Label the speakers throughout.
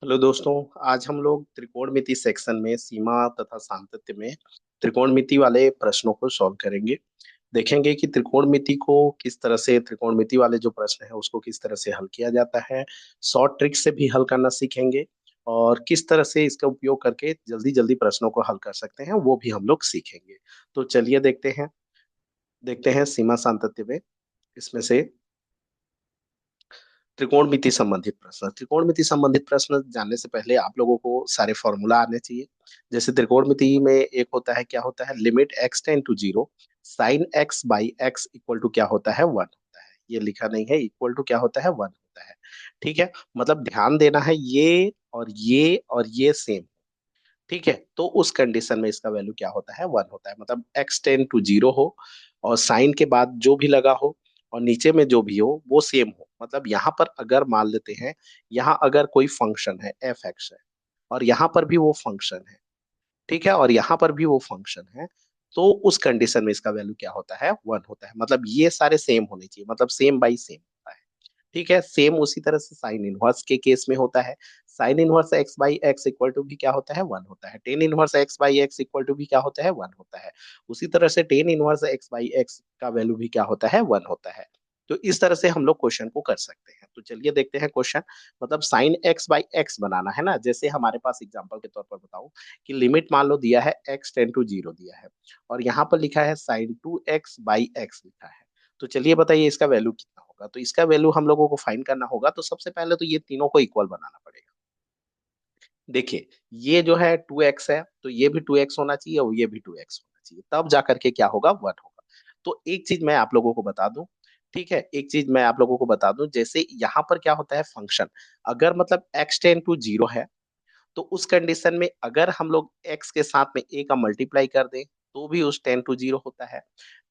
Speaker 1: Hello दोस्तों। आज हम लोग त्रिकोणमिति सेक्शन में सीमा तथा सामंतत्य में त्रिकोणमिति वाले प्रश्नों को सॉल्व करेंगे। देखेंगे कि त्रिकोणमिति को किस तरह से त्रिकोणमिति वाले जो प्रश्न है उसको किस तरह से हल किया जाता है। शॉर्ट ट्रिक से भी हल करना सीखेंगे और किस तरह से इसका उपयोग करके जल्दी जल्दी प्रश्नों को हल कर सकते हैं वो भी हम लोग सीखेंगे। तो चलिए देखते हैं सीमा सामंतत्य में इसमें से त्रिकोणमिति संबंधित प्रश्न जानने से पहले आप लोगों को सारे फॉर्मूला आने चाहिए। जैसे त्रिकोणमिति में एक होता है, क्या होता है, limit x tends to zero sine x by x equal to क्या होता है, वन होता है। ये लिखा नहीं है, इक्वल टू क्या होता है, वन होता है। ठीक है, मतलब ध्यान देना है ये सेम। ठीक है, तो उस कंडीशन में इसका वैल्यू क्या होता है, वन होता है। मतलब एक्स टेन टू जीरो हो और साइन के बाद जो भी लगा हो और नीचे में जो भी हो वो सेम हो। मतलब यहाँ पर अगर मान लेते हैं, यहाँ अगर कोई फंक्शन है एफ एक्स है और यहाँ पर भी वो फंक्शन है, ठीक है, और यहाँ पर भी वो फंक्शन है, तो उस कंडीशन में इसका वैल्यू क्या होता है, वन होता है। मतलब ये सारे सेम होने चाहिए, मतलब सेम बाई सेम होता है। ठीक है, सेम उसी तरह से साइन इनवर्स के केस में होता है। Sine inverse x by x equal to भी क्या होता है, वन होता है। Tan inverse x by x equal to भी क्या होता है, वन होता है। उसी तरह से ten inverse x by x का वैल्यू भी क्या होता है, वन होता है। तो इस तरह से हम लोग क्वेश्चन को कर सकते हैं। तो चलिए देखते हैं क्वेश्चन। मतलब साइन एक्स बाई एक्स बनाना है ना। जैसे हमारे पास एग्जांपल के तौर पर बताऊं कि लिमिट मान लो दिया है एक्स टेन टू जीरो दिया है और यहाँ पर लिखा है sign to x by x लिखा है। तो चलिए बताइए इसका वैल्यू कितना होगा। तो इसका वैल्यू हम लोगों को फाइंड करना होगा। तो सबसे पहले तो ये तीनों को इक्वल बनाना पड़ेगा। देखिए, ये जो है टू एक्स है तो ये भी टू एक्स होना चाहिए और ये भी टू एक्स होना चाहिए, तब जा करके क्या होगा, वन होगा। तो एक चीज मैं आप लोगों को बता दूं। ठीक है, एक चीज मैं आप लोगों को बता दूं, जैसे यहाँ पर क्या होता है फंक्शन, अगर मतलब एक्स टेन टू जीरो है तो उस कंडीशन में अगर हम लोग x के साथ में a का मल्टीप्लाई कर दें तो भी उस टेन टू जीरो होता है।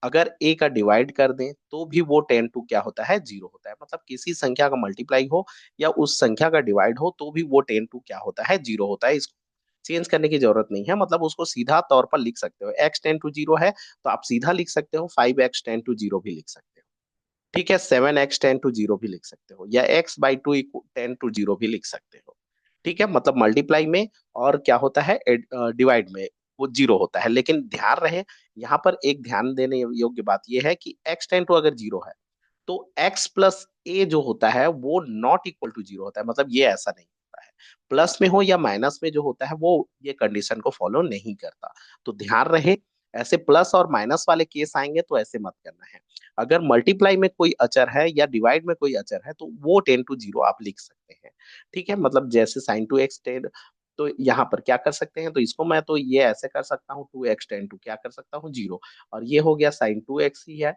Speaker 1: अगर a का डिवाइड कर दें तो भी वो टेन टू क्या होता है, जीरो होता है। मतलब किसी संख्या का मल्टीप्लाई हो या उस संख्या का डिवाइड हो तो भी वो टेन टू क्या होता है, जीरो होता है। इसको चेंज करने की जरूरत नहीं है। मतलब उसको सीधा तौर पर लिख सकते हो, एक्स टेन टू जीरो है तो आप सीधा लिख सकते हो, five x tends to zero भी लिख सकते हो। ठीक है, seven x tends to zero भी लिख सकते हो या x by two tends to zero भी लिख सकते हो। ठीक है, मतलब मल्टीप्लाई में और क्या होता है, डिवाइड में वो जीरो होता है। लेकिन ध्यान रहे, यहाँ पर एक ध्यान देने योग्य बात यह है कि एक्स टेन टू अगर जीरो है तो एक्स प्लस ए जो होता है वो नॉट इक्वल टू जीरो होता है। मतलब ये ऐसा नहीं होता है, प्लस में हो या माइनस में जो होता है वो ये कंडीशन को फॉलो नहीं करता। तो ध्यान रहे, ऐसे प्लस और माइनस वाले केस आएंगे तो ऐसे मत करना है। अगर मल्टीप्लाई में कोई अचर है या डिवाइड में कोई अचर है तो वो टेन टू जीरो आप लिख सकते हैं। ठीक है, मतलब जैसे साइन टू एक्स टेन, तो यहाँ पर क्या कर सकते हैं, तो इसको मैं तो ये ऐसे कर सकता हूँ, टू एक्स टेन टू क्या कर सकता हूँ, जीरो। और ये हो गया साइन टू एक्स ही है,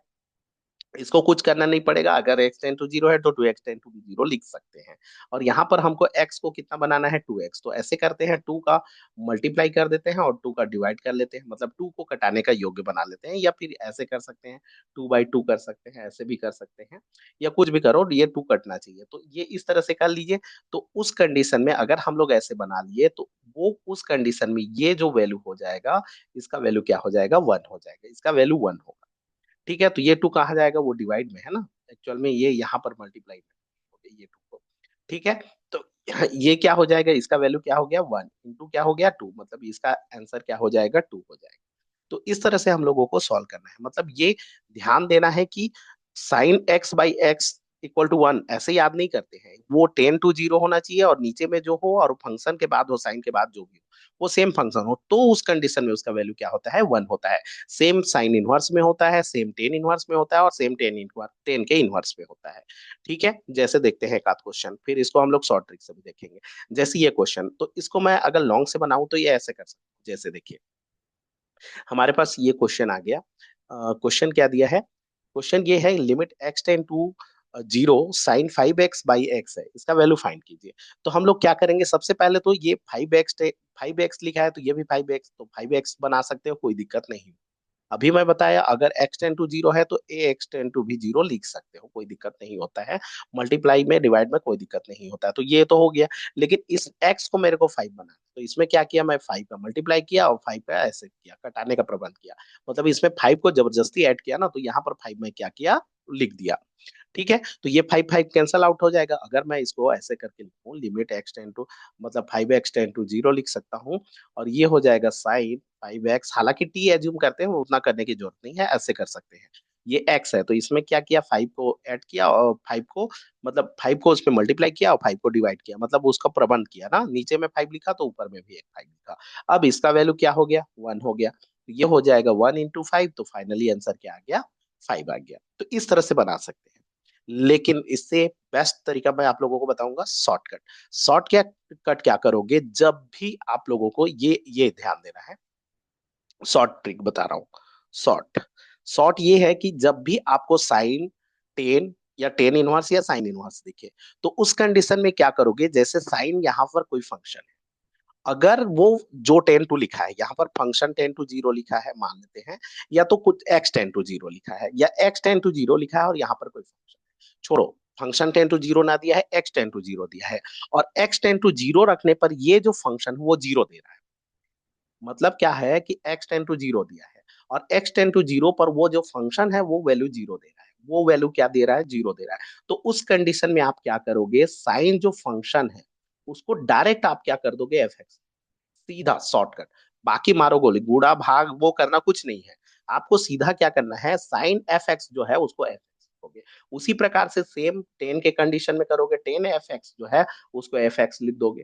Speaker 1: इसको कुछ करना नहीं पड़ेगा। अगर एक्स टेन टू जीरो है तो टू एक्स टेन टू भी जीरो लिख सकते हैं। और यहाँ पर हमको एक्स को कितना बनाना है, टू एक्स। तो ऐसे करते हैं, टू का मल्टीप्लाई कर देते हैं और टू का डिवाइड कर लेते हैं, मतलब टू को कटाने का योग्य बना लेते हैं। या फिर ऐसे कर सकते हैं, टू बाई टू कर सकते हैं, ऐसे भी कर सकते हैं, या कुछ भी करो, ये टू कटना चाहिए। तो ये इस तरह से कर लीजिए। तो उस कंडीशन में अगर हम लोग ऐसे बना लिए तो वो उस कंडीशन में ये जो वैल्यू हो जाएगा, इसका वैल्यू क्या हो जाएगा, वन हो जाएगा। इसका वैल्यू वन होगा। ठीक है, तो ये टू कहाँ जाएगा, वो डिवाइड में है ना, एक्चुअल में ये यहाँ पर मल्टीप्लाई में हो गया ये टू को। ठीक है, तो ये क्या हो जाएगा, इसका वैल्यू क्या हो गया, वन इंटू क्या हो गया, टू। मतलब इसका आंसर क्या हो जाएगा, टू हो जाएगा। तो इस तरह से हम लोगों को सॉल्व करना है। मतलब ये ध्यान देना है कि sine x by x equal to one ऐसे याद नहीं करते हैं, वो टेन टू जीरो होना चाहिए और नीचे में जो हो और फंक्शन के बाद हो, साइन के बाद जो भी हो वो सेम फंक्शन हो, तो उस कंडीशन में उसका वैल्यू क्या होता है, वन होता है। सेम साइन इनवर्स में होता है, सेम टेन इनवर्स में होता है और सेम टेन इनवर्स टेन के इनवर्स में होता है। ठीक है, जैसे देखते हैं एक आध क्वेश्चन, फिर इसको हम लोग शॉर्ट ट्रिक से भी देखेंगे। जैसे ये क्वेश्चन, तो इसको मैं अगर लॉन्ग से बनाऊं तो ये ऐसे कर सकता हूँ। जैसे देखिए, हमारे पास ये क्वेश्चन आ गया। क्वेश्चन क्या दिया है, क्वेश्चन ये है, limit x tends to zero sine five x by x है, इसका वैल्यू फाइंड कीजिए। तो हम लोग क्या करेंगे, सबसे पहले तो ये फाइव एक्स लिखा है तो ये भी फाइव एक्स, तो फाइव एक्स बना सकते हो, कोई दिक्कत नहीं। अभी मैं बताया अगर एक्स टेन टू जीरो है तो ए एक्स टेन टू भी जीरो लिख सकते हो, कोई दिक्कत नहीं होता है। मल्टीप्लाई में डिवाइड में कोई दिक्कत नहीं होता है। तो ये तो हो गया। लेकिन इस एक्स को मेरे को फाइव बनाना, तो इसमें क्या किया, मैं फाइव का मल्टीप्लाई किया और फाइव का ऐसे किया, कटाने का प्रबंध किया। मतलब इसमें फाइव को जबरदस्ती ऐड किया ना, तो यहाँ पर फाइव में क्या किया, लिख दिया। ठीक है, तो ये फाइव फाइव कैंसल आउट हो जाएगा। अगर मैं इसको ऐसे करके लिखूं, लिमिट एक्स टेन टू मतलब 5x टेन टू 0 लिख सकता हूँ। और ये हो जाएगा साइन 5x, हालांकि टी एज्यूम करते हैं, वो उतना करने की जरूरत नहीं है, ऐसे कर सकते हैं। ये x है, तो इसमें क्या किया, 5 को ऐड किया और 5 को मतलब 5 को उस पर मल्टीप्लाई किया और 5 को डिवाइड किया, मतलब उसका प्रबंध किया ना, नीचे में 5 लिखा तो ऊपर में भी एक 5 लिखा। अब इसका वैल्यू क्या हो गया, 1 हो गया। तो ये हो जाएगा 1 into 5, तो फाइनली आंसर क्या आ गया, 5 आ गया। तो इस तरह से बना सकते हैं। लेकिन इससे बेस्ट तरीका मैं आप लोगों को बताऊंगा, शॉर्टकट। शॉर्ट क्या कट क्या करोगे, जब भी आप लोगों को ये ध्यान देना है, शॉर्ट ट्रिक बता रहा हूँ। शॉर्ट शॉर्ट ये है कि जब भी आपको साइन टेन या टेन इनवर्स या साइन इनवर्स दिखे, तो उस कंडीशन में क्या करोगे, जैसे साइन यहाँ पर कोई फंक्शन है, अगर वो जो 10 टू लिखा है, यहाँ पर फंक्शन 10 to 0 लिखा है मान लेते हैं, या तो कुछ x 10 to 0 लिखा है, या x 10 to 0 लिखा है और यहाँ पर कोई फंक्शन है, छोड़ो, फंक्शन 10 to 0 ना दिया है, x 10 to 0 दिया है, और x 10 to 0 रखने पर ये जो फंक्शन है वो 0 दे रहा है। मतलब क्या है कि x 10 to 0 दिया है, और x 10 to 0 पर वो जो फंक्शन है वो वैल्यू 0 दे रहा है, वो वैल्यू क्या दे रहा है, 0 दे रहा है। तो उस कंडीशन में आप क्या करोगे, साइन जो फंक्शन है उसको डायरेक्ट आप क्या कर दोगे, एफ, सीधा शॉर्टकट। बाकी मारो गोली, गुड़ा भाग वो करना कुछ नहीं है। आपको सीधा क्या करना है, साइन एफ एक्स जो है उसको एफ एक्स लिखोगे। उसी प्रकार से सेम टेन के कंडीशन में करोगे, टेन एफ एक्स जो है उसको एफ एक्स लिख दोगे।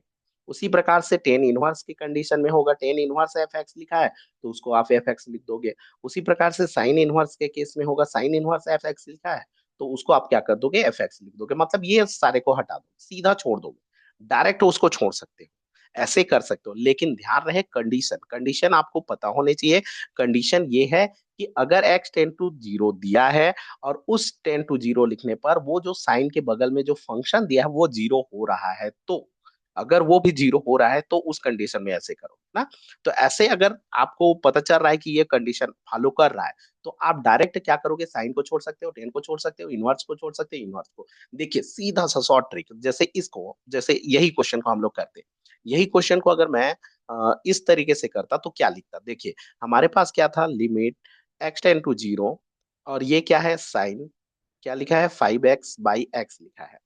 Speaker 1: उसी प्रकार से टेन इनवर्स की कंडीशन में होगा, टेन इनवर्स एफ एक्स लिखा है तो उसको आप एफ एक्स लिख दोगे। उसी प्रकार से साइन इनवर्स के केस में होगा, साइन इनवर्स एफ एक्स लिखा है तो उसको आप क्या कर दोगे, एफ एक्स लिख दोगे। मतलब ये सारे को हटा दो, सीधा छोड़ दोगे, डायरेक्ट उसको छोड़ सकते हो, ऐसे कर सकते हो। लेकिन ध्यान रहे, कंडीशन कंडीशन आपको पता होनी चाहिए। कंडीशन ये है कि अगर x 10 to 0 दिया है और उस 10 to 0 लिखने पर वो जो साइन के बगल में जो फंक्शन दिया है वो 0 हो रहा है, तो अगर वो भी 0 हो रहा है तो उस कंडीशन में ऐसे करो ना। तो ऐसे अगर आपको पता चल रहा है कि ये कंडीशन फॉलो कर रहा है, तो आप डायरेक्ट क्या करोगे, साइन को छोड़ सकते हो, टेन को छोड़ सकते हो, इनवर्स को छोड़ सकते हो, इनवर्स को। देखिए सीधा सा शॉर्ट ट्रिक, जैसे इसको, जैसे यही क्वेश्चन को हम लोग करते हैं, यही क्वेश्चन को अगर मैं इस तरीके से करता तो क्या लिखता, देखिए हमारे पास क्या था, लिमिट x 10 to 0, और ये क्या है, साइन क्या लिखा है, 5x/x लिखा है।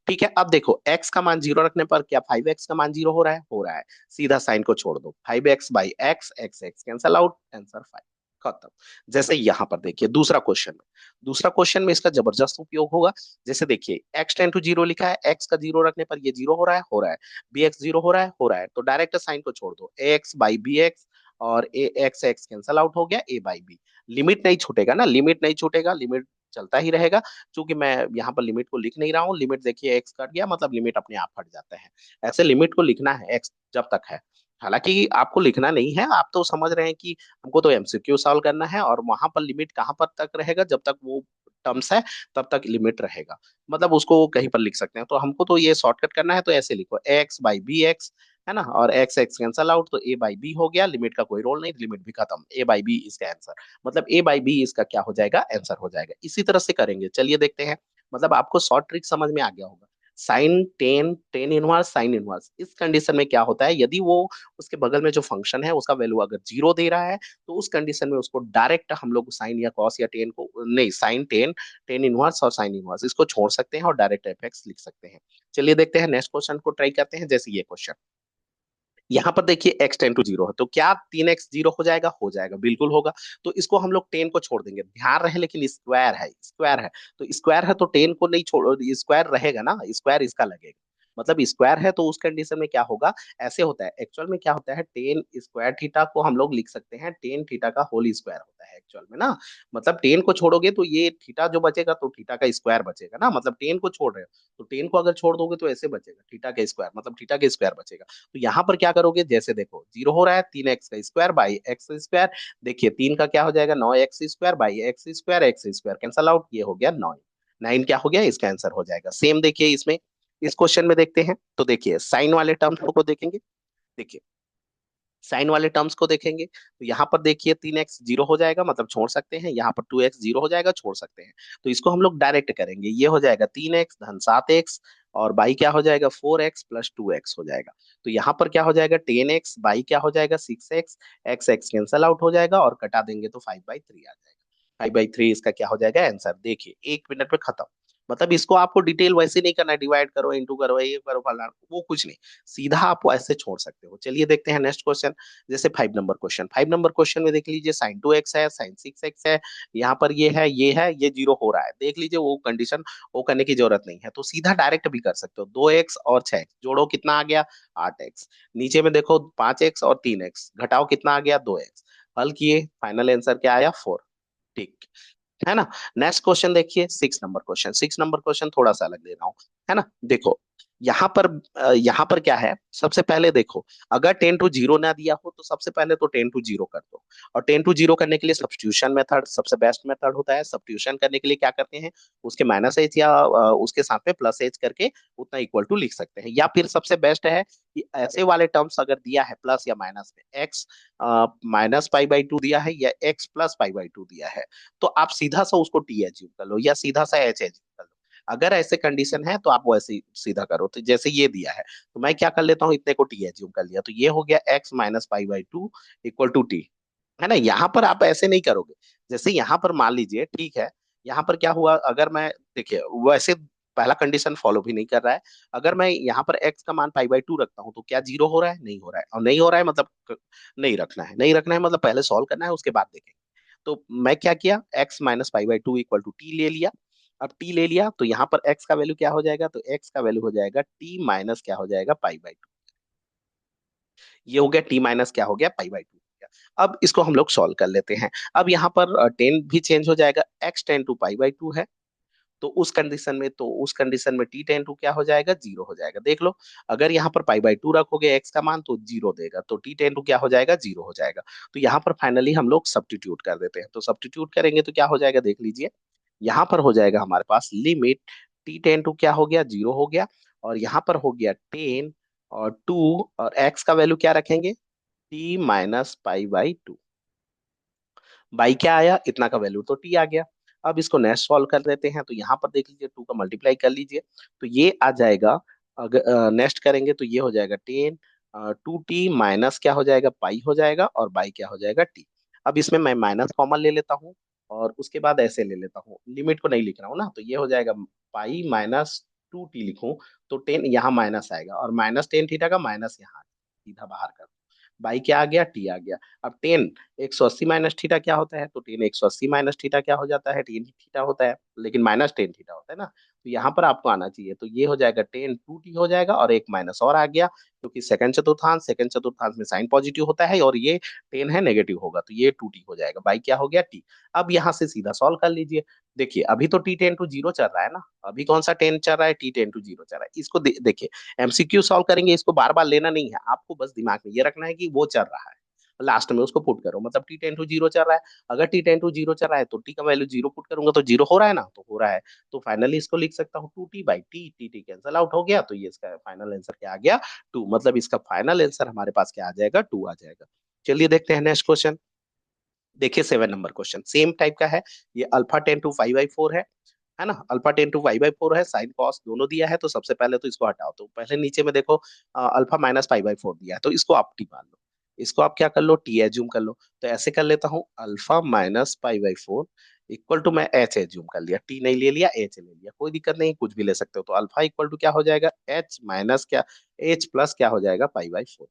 Speaker 1: ठीक है, अब देखो x का मान 0 रखने पर क्या 5x का मान 0 हो रहा है, हो रहा है। सीधा साइन को छोड़ दो, 5x/x, x x cancel out, answer 5, खत्म। जैसे यहाँ पर देखिए दूसरा क्वेश्चन में इसका जबरदस्त उपयोग होगा। जैसे देखिए x 10 to 0 लिखा है, x का 0 रखने पर ये 0 हो रहा है, हो रहा है। bx 0 हो रहा है, हो रहा है, तो डायरेक्ट साइन को छोड़ दो, ax/bx, और ए एक्स एक्स कैंसल आउट हो गया, a/b। लिमिट नहीं छूटेगा ना, लिमिट नहीं छूटेगा, लिमिट चलता ही रहेगा। क्योंकि मैं यहाँ पर लिमिट को लिख नहीं रहा हूँ, लिमिट देखिए एक्स कट गया, मतलब लिमिट अपने आप हट जाता है। ऐसे लिमिट को लिखना है एक्स जब तक है, हालांकि आपको लिखना नहीं है, आप तो समझ रहे हैं कि हमको तो एमसीक्यू सॉल्व करना है, और वहां पर लिमिट कहाँ पर तक रहेगा, जब तक वो टर्म्स है तब तक लिमिट रहेगा। मतलब उसको कहीं पर लिख सकते हैं, तो हमको तो ये शॉर्टकट करना है, तो ऐसे लिखो x/bx, है ना, और एक्स एक्स कैंसल आउट, तो a/b हो गया, लिमिट का कोई रोल नहीं, लिमिट भी खत्म, a/b इसका आंसर, मतलब a/b इसका क्या हो जाएगा, आंसर हो जाएगा। इसी तरह से करेंगे, चलिए देखते हैं। मतलब आपको शॉर्ट ट्रिक समझ में आ गया होगा। Sine tan, tan inverse, sine inverse, इस कंडीशन में क्या होता है, यदि वो उसके बगल में जो फंक्शन है उसका वैल्यू अगर 0 दे रहा है, तो उस कंडीशन में उसको डायरेक्ट हम लोग साइन या कॉस या टेन को नहीं, साइन टेन, टेन इनवर्स और साइन इनवर्स इसको छोड़ सकते हैं और डायरेक्ट एफ लिख सकते हैं। चलिए देखते हैं, नेक्स्ट क्वेश्चन को ट्राई करते हैं। जैसे ये क्वेश्चन यहाँ पर देखिए x 10 to 0 है, तो क्या 3x 0 हो जाएगा, हो जाएगा, बिल्कुल होगा। तो इसको हम लोग 10 को छोड़ देंगे, ध्यान रहे, लेकिन स्क्वायर है, स्क्वायर है, तो स्क्वायर है तो 10 को नहीं छोड़, स्क्वायर रहेगा ना, स्क्वायर इसका लगेगा, मतलब स्क्वायर है, तो उस कंडीशन में क्या होगा, ऐसे होता है एक्चुअल में, क्या होता है, टेन स्क्वायर थीटा को हम लोग लिख सकते हैं टेन थीटा का होल स्क्वायर होता है एक्चुअल में ना। मतलब 10 को छोड़ोगे तो ये थीटा जो बचेगा तो थीटा का स्क्वायर बचेगा ना, मतलब 10 को छोड़ रहे हो तो 10 को अगर छोड़ दोगे तो ऐसे बचेगा थीटा का स्क्वायर, मतलब थीटा का स्क्वायर बचेगा। तो यहाँ पर क्या करोगे, जैसे देखो 0 हो रहा है, 3x का स्क्वायर/x स्क्वायर, देखिए 3 का क्या हो जाएगा, 9x स्क्वायर/x square, x square cancel out, ये हो गया 9, 9 क्या हो गया, इसका आंसर हो जाएगा। सेम देखिए इसमें, इस क्वेश्चन में देखते हैं, तो देखिए साइन वाले टर्म्स को देखेंगे। देखिए साइन वाले टर्म्स को देखेंगे, तो यहाँ पर देखिए 3x 0 हो जाएगा, मतलब छोड़ सकते हैं, यहाँ पर 2x 0 हो जाएगा, छोड़ सकते हैं। तो इसको हम लोग डायरेक्ट करेंगे, ये हो जाएगा 3x धन 7x, और बाई क्या हो जाएगा, 4x+2x हो जाएगा। तो यहाँ पर क्या हो जाएगा, 10x, बाई क्या हो जाएगा, 6x, x x cancel out हो जाएगा, और कटा देंगे तो 5/3 आ जाएगा। 5/3 इसका क्या हो जाएगा आंसर। देखिए 1 मिनट में खत्म। मतलब इसको आपको डिटेल वैसे नहीं करना है, डिवाइड करो इंटू करो ये करो फलाना वो कुछ नहीं, सीधा आप ऐसे छोड़ सकते हो। चलिए देखते हैं नेक्स्ट क्वेश्चन। जैसे 5 नंबर क्वेश्चन, 5 नंबर क्वेश्चन में देख लीजिए sin 2x है, sin 6x है, यहाँ पर ये है ये जीरो हो रहा है, देख लीजिए वो कंडीशन वो करने की जरूरत नहीं है, तो सीधा डायरेक्ट भी कर सकते हो। 2x और 6x जोड़ो कितना आ गया 8x, नीचे में देखो 5x और 3x घटाओ कितना आ गया 2x, हल किए फाइनल आंसर क्या आया 4। ठीक है ना। नेक्स्ट क्वेश्चन देखिए 6 नंबर क्वेश्चन, 6 नंबर क्वेश्चन थोड़ा सा अलग ले रहा हूँ, है ना। देखो यहाँ पर यहाँ पर क्या है, सबसे पहले देखो अगर 10 to 0 ना दिया हो तो सबसे पहले तो 10 to 0 कर दो। और 10 to 0 करने के लिए सब्स्टिट्यूशन मेथड सबसे बेस्ट मेथड होता है। सब्स्टिट्यूशन करने के लिए क्या करते हैं, उसके माइनस एच या उसके साथ में प्लस एच करके उतना इक्वल टू लिख सकते हैं। या फिर सबसे बेस्ट है कि ऐसे वाले टर्म्स अगर दिया है प्लस या माइनस में, एक्स -π/2 दिया है या एक्स +π/2 दिया है, तो आप सीधा सा उसको टी एज्यूम कर लो या सीधा सा एच एज्यूम कर लो। अगर ऐसे कंडीशन है तो आप वैसे ही सीधा करो। तो जैसे ये दिया है तो मैं क्या कर लेता हूँ, इतने को टी एज्यूम कर लिया, तो ये हो गया x - π/2 इक्वल टू टी, है ना। यहाँ पर आप ऐसे नहीं करोगे, जैसे यहाँ पर मान लीजिए ठीक है, यहाँ पर क्या हुआ, अगर मैं देखिए वैसे पहला कंडीशन फॉलो भी नहीं कर रहा है। अगर मैं यहाँ पर x का मान π/2 रखता हूँ तो क्या जीरो हो रहा है, नहीं हो रहा है, और नहीं हो रहा है मतलब नहीं रखना है, नहीं रखना है मतलब पहले सॉल्व करना है उसके बाद देखेंगे। तो मैं क्या किया, x - π/2 इक्वल टू टी ले लिया। अब टी ले लिया तो यहाँ पर x का वैल्यू क्या हो जाएगा, तो x का वैल्यू हो जाएगा t माइनस क्या हो जाएगा π/2। ये हो गया टी माइनस क्या हो गया π/2 हो गया। अब इसको हम लोग सॉल्व कर लेते हैं। अब यहाँ पर 10 भी चेंज हो जाएगा, x टेन टू π/2 है, तो उस कंडीशन में t टेन टू क्या हो जाएगा, जीरो हो जाएगा। देख लो अगर यहाँ पर π/2 रखोगे x का मान तो जीरो देगा, तो t टेन टू क्या हो जाएगा, जीरो हो जाएगा। तो यहाँ पर फाइनली हम लोग सब्स्टिट्यूट कर देते हैं, तो सब्स्टिट्यूट करेंगे तो क्या हो जाएगा देख लीजिए। यहाँ पर हो जाएगा हमारे पास लिमिट t टेन टू क्या हो गया, जीरो हो गया, और यहाँ पर हो गया 10 और 2, और x का वैल्यू क्या रखेंगे, t - π/2। बाई क्या आया, इतना का वैल्यू तो टी आ गया। अब इसको नेक्स्ट सॉल्व कर देते हैं, तो यहाँ पर देख लीजिए 2 का मल्टीप्लाई कर लीजिए, तो ये आ जाएगा। अगर नेक्स्ट करेंगे तो ये हो जाएगा 10, 2t माइनस क्या हो जाएगा पाई हो जाएगा, और बाई क्या हो जाएगा टी। अब इसमें मैं माइनस कॉमन ले लेता हूँ, और उसके बाद ऐसे ले लेता हूँ, लिमिट को नहीं लिख रहा हूँ ना, तो ये हो जाएगा पाई - 2t लिखूं तो 10 यहाँ माइनस आएगा, और -10 थीटा का माइनस यहाँ सीधा बाहर कर, बाई क्या आ गया, टी आ गया। अब 10 180 माइनस थीटा क्या होता है, तो 10 180 माइनस थीटा क्या हो जाता है, 10 थीटा होता है, लेकिन -10 थीटा होता है ना। तो यहाँ पर आपको आना चाहिए, तो ये हो जाएगा 10 2t हो जाएगा, और एक माइनस और आ गया क्योंकि सेकंड चतुर्थांश में साइन पॉजिटिव होता है, और ये 10 है नेगेटिव होगा, तो ये 2t हो जाएगा, बाई क्या हो गया टी। अब यहाँ से सीधा सॉल्व कर लीजिए। देखिए अभी तो t टेन टू 0 चल रहा है ना, अभी कौन सा 10 चल रहा है, t टेन टू 0 चल रहा है। इसको देखिए एमसीक्यू सॉल्व करेंगे, इसको बार बार लेना नहीं है आपको, बस दिमाग में ये रखना है कि वो चल रहा है, लास्ट में उसको पुट करो, मतलब t टेन टू 0 चल रहा है। अगर t टेन टू 0 चल रहा है तो t का वैल्यू 0 पुट करूंगा तो 0 हो रहा है ना, तो हो रहा है। तो फाइनली इसको लिख सकता हूँ 2t/t, टी कैंसल आउट हो गया, तो ये इसका फाइनल आंसर क्या आ गया 2, मतलब इसका फाइनल आंसर हमारे पास क्या आ जाएगा 2 आ जाएगा। चलिए देखते हैं नेक्स्ट क्वेश्चन। देखिए 7 नंबर क्वेश्चन सेम टाइप का है। ये α10 to 5/4 है ना, α10 to 5/4 है, साइन कॉस दोनों दिया है, तो सबसे पहले तो इसको हटाओ, तो पहले नीचे में देखो α - π/4 दिया है, तो इसको आप टी मान लो, इसको आप क्या कर लो टी एज्यूम कर लो। तो ऐसे कर लेता हूँ α - π/4 इक्वल टू, मैं एच एज्यूम कर लिया, टी नहीं ले लिया एच ले लिया, कोई दिक्कत नहीं कुछ भी ले सकते हो। तो अल्फा इक्वल टू क्या हो जाएगा एच माइनस क्या, एच प्लस क्या हो जाएगा π/4,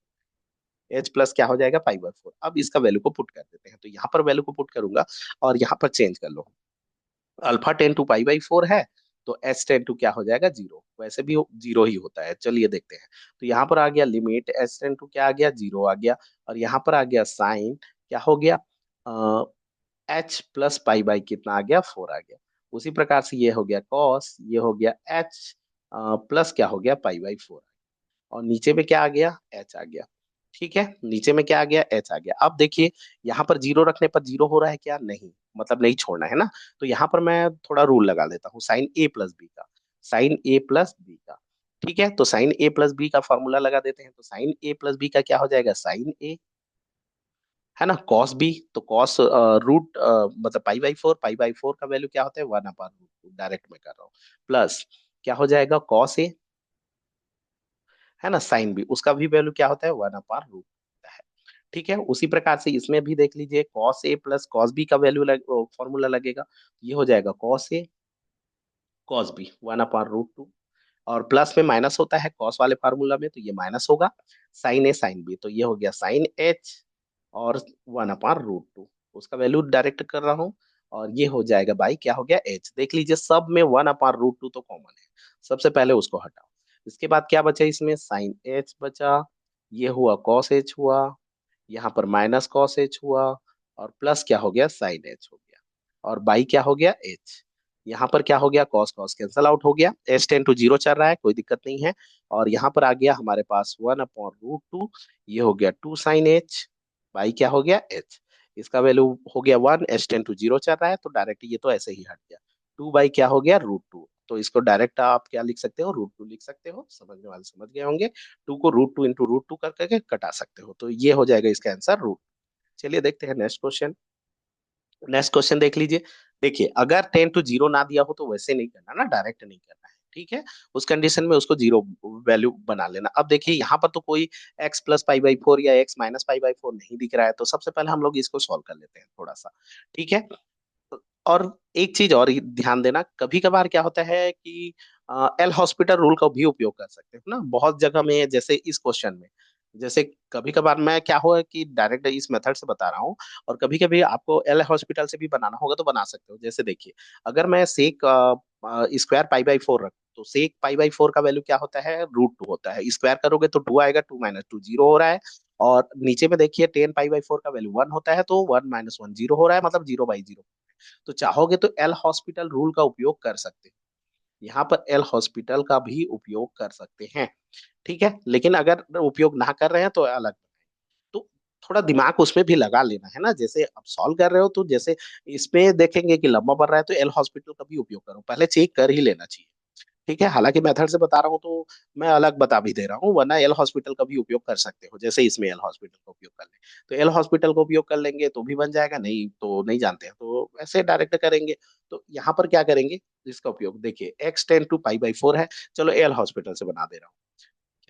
Speaker 1: एच प्लस क्या हो जाएगा π/4। अब इसका वैल्यू को पुट कर देते हैं, तो यहाँ पर वैल्यू को पुट करूंगा और यहाँ पर चेंज कर लो। α10 to π/4 है, तो h10 to क्या हो जाएगा जीरो, वैसे भी जीरो ही होता है। चलिए देखते हैं, तो यहाँ पर आ गया लिमिट h10 to क्या आ गया जीरो आ गया, और यहाँ पर आ गया साइन क्या हो गया h प्लस पाई बाई कितना आ गया 4 आ गया। उसी प्रकार से ये हो गया कॉस, ये हो गया h प्लस क्या हो गया π/4, और नीचे में क्या आ गया एच आ गया। ठीक है, नीचे में क्या आ गया एच आ गया। अब देखिए यहाँ पर जीरो रखने पर जीरो हो रहा है क्या, नहीं, मतलब नहीं छोड़ना है ना। तो यहाँ पर मैं थोड़ा रूल लगा लेता हूँ साइन ए प्लस बी का, साइन ए प्लस बी का। ठीक है, तो साइन ए प्लस बी का फॉर्मूला लगा देते हैं, तो साइन ए प्लस बी का क्या हो जाएगा साइन ए, है ना, कॉस बी, तो कॉस रूट मतलब पाई बाई फोर का वैल्यू क्या होता है 1/√2, डायरेक्ट में कर रहा हूँ, प्लस क्या हो जाएगा कॉस ए, है ना, साइन भी उसका भी वैल्यू क्या होता है 1/√, है। ठीक है, उसी प्रकार से इसमें भी देख लीजिए, cos A plus cos B का वैल्यू फॉर्मूला लगेगा, ये हो जाएगा कॉस ए कॉस बी 1/√2, और प्लस में माइनस होता है कॉस वाले फार्मूला में, तो ये माइनस होगा, साइन ए साइन बी, तो ये हो गया साइन एच और 1/√2, उसका वैल्यू डायरेक्ट कर रहा हूँ, और ये हो जाएगा बाई क्या हो गया एच। देख लीजिए सब में 1/√2 तो कॉमन है, सबसे पहले उसको हटाओ। इसके बाद क्या बचा इसमें, साइन एच बचा, ये हुआ कॉस एच हुआ, यहाँ पर माइनस कॉस एच हुआ, और प्लस क्या हो गया साइन एच हो गया, और बाई क्या हो गया एच। यहाँ पर क्या हो गया, कॉस कॉस कैंसल आउट हो गया, एच टेन टू जीरो चल रहा है, कोई दिक्कत नहीं है, और यहाँ पर आ गया हमारे पास 1/√2, ये हो गया 2 sin h, बाई क्या हो गया एच, इसका वैल्यू हो गया 1, एच टेन टू जीरो चल रहा है तो डायरेक्ट ये तो ऐसे ही हट गया, 2 बाई क्या हो गया √2, तो इसको डायरेक्ट आप क्या लिख सकते हो, √2 लिख सकते हो, समझने वाले समझ गए होंगे, 2 को √2 इंटू √2 कर करके कटा सकते हो, तो ये हो जाएगा इसका आंसर रूट। चलिए देखते हैं नेक्स्ट क्वेश्चन। नेक्स्ट क्वेश्चन देख लीजिए। देखिए अगर 10 to 0 ना दिया हो तो वैसे नहीं करना ना, डायरेक्ट नहीं करना है, ठीक है, उस कंडीशन में उसको जीरो वैल्यू बना लेना। अब देखिए यहाँ पर तो कोई x+π/4 या x-π/4 नहीं दिख रहा है, तो सबसे पहले हम लोग इसको सॉल्व कर लेते हैं थोड़ा सा, ठीक है। और एक चीज और ध्यान देना, कभी कभार क्या होता है कि एल हॉस्पिटल रूल का भी उपयोग कर सकते हो ना बहुत जगह में, जैसे इस क्वेश्चन में, जैसे कभी कभार मैं क्या हुआ कि डायरेक्ट इस मेथड से बता रहा हूँ, और कभी कभी आपको एल हॉस्पिटल से भी बनाना होगा तो बना सकते हो। जैसे देखिए अगर मैं सेक स्क्वायर π/4 रख, तो सेक π/4 का वैल्यू क्या होता है, √2 होता है, स्क्वायर करोगे तो 2 आएगा, 2 - 2 जीरो हो रहा है, और नीचे में देखिए 10 π/4 का वैल्यू 1 होता है, तो 1 - 1 जीरो हो रहा है, मतलब 0/0। तो चाहोगे तो एल हॉस्पिटल रूल का उपयोग कर सकते हैं, यहाँ पर एल हॉस्पिटल का भी उपयोग कर सकते हैं, ठीक है, लेकिन अगर उपयोग ना कर रहे हैं तो अलग। तो थोड़ा दिमाग उसमें भी लगा लेना है ना, जैसे अब सॉल्व कर रहे हो तो जैसे इसमें देखेंगे कि लंबा पड़ रहा है तो एल हॉस्पिटल का भी उपयोग करो, पहले चेक कर ही लेना चाहिए, ठीक है। हालांकि मेथड से बता रहा हूँ तो मैं अलग बता भी दे रहा हूँ, वरना एल हॉस्पिटल का भी उपयोग कर सकते हो, जैसे इसमें एल हॉस्पिटल का उपयोग कर लें, तो एल हॉस्पिटल का उपयोग कर लेंगे तो भी बन जाएगा, नहीं तो नहीं जानते हैं तो ऐसे डायरेक्ट करेंगे। तो यहाँ पर क्या करेंगे, इसका उपयोग देखिए x10 to π/4 है, चलो एल हॉस्पिटल से बना दे रहा हूँ,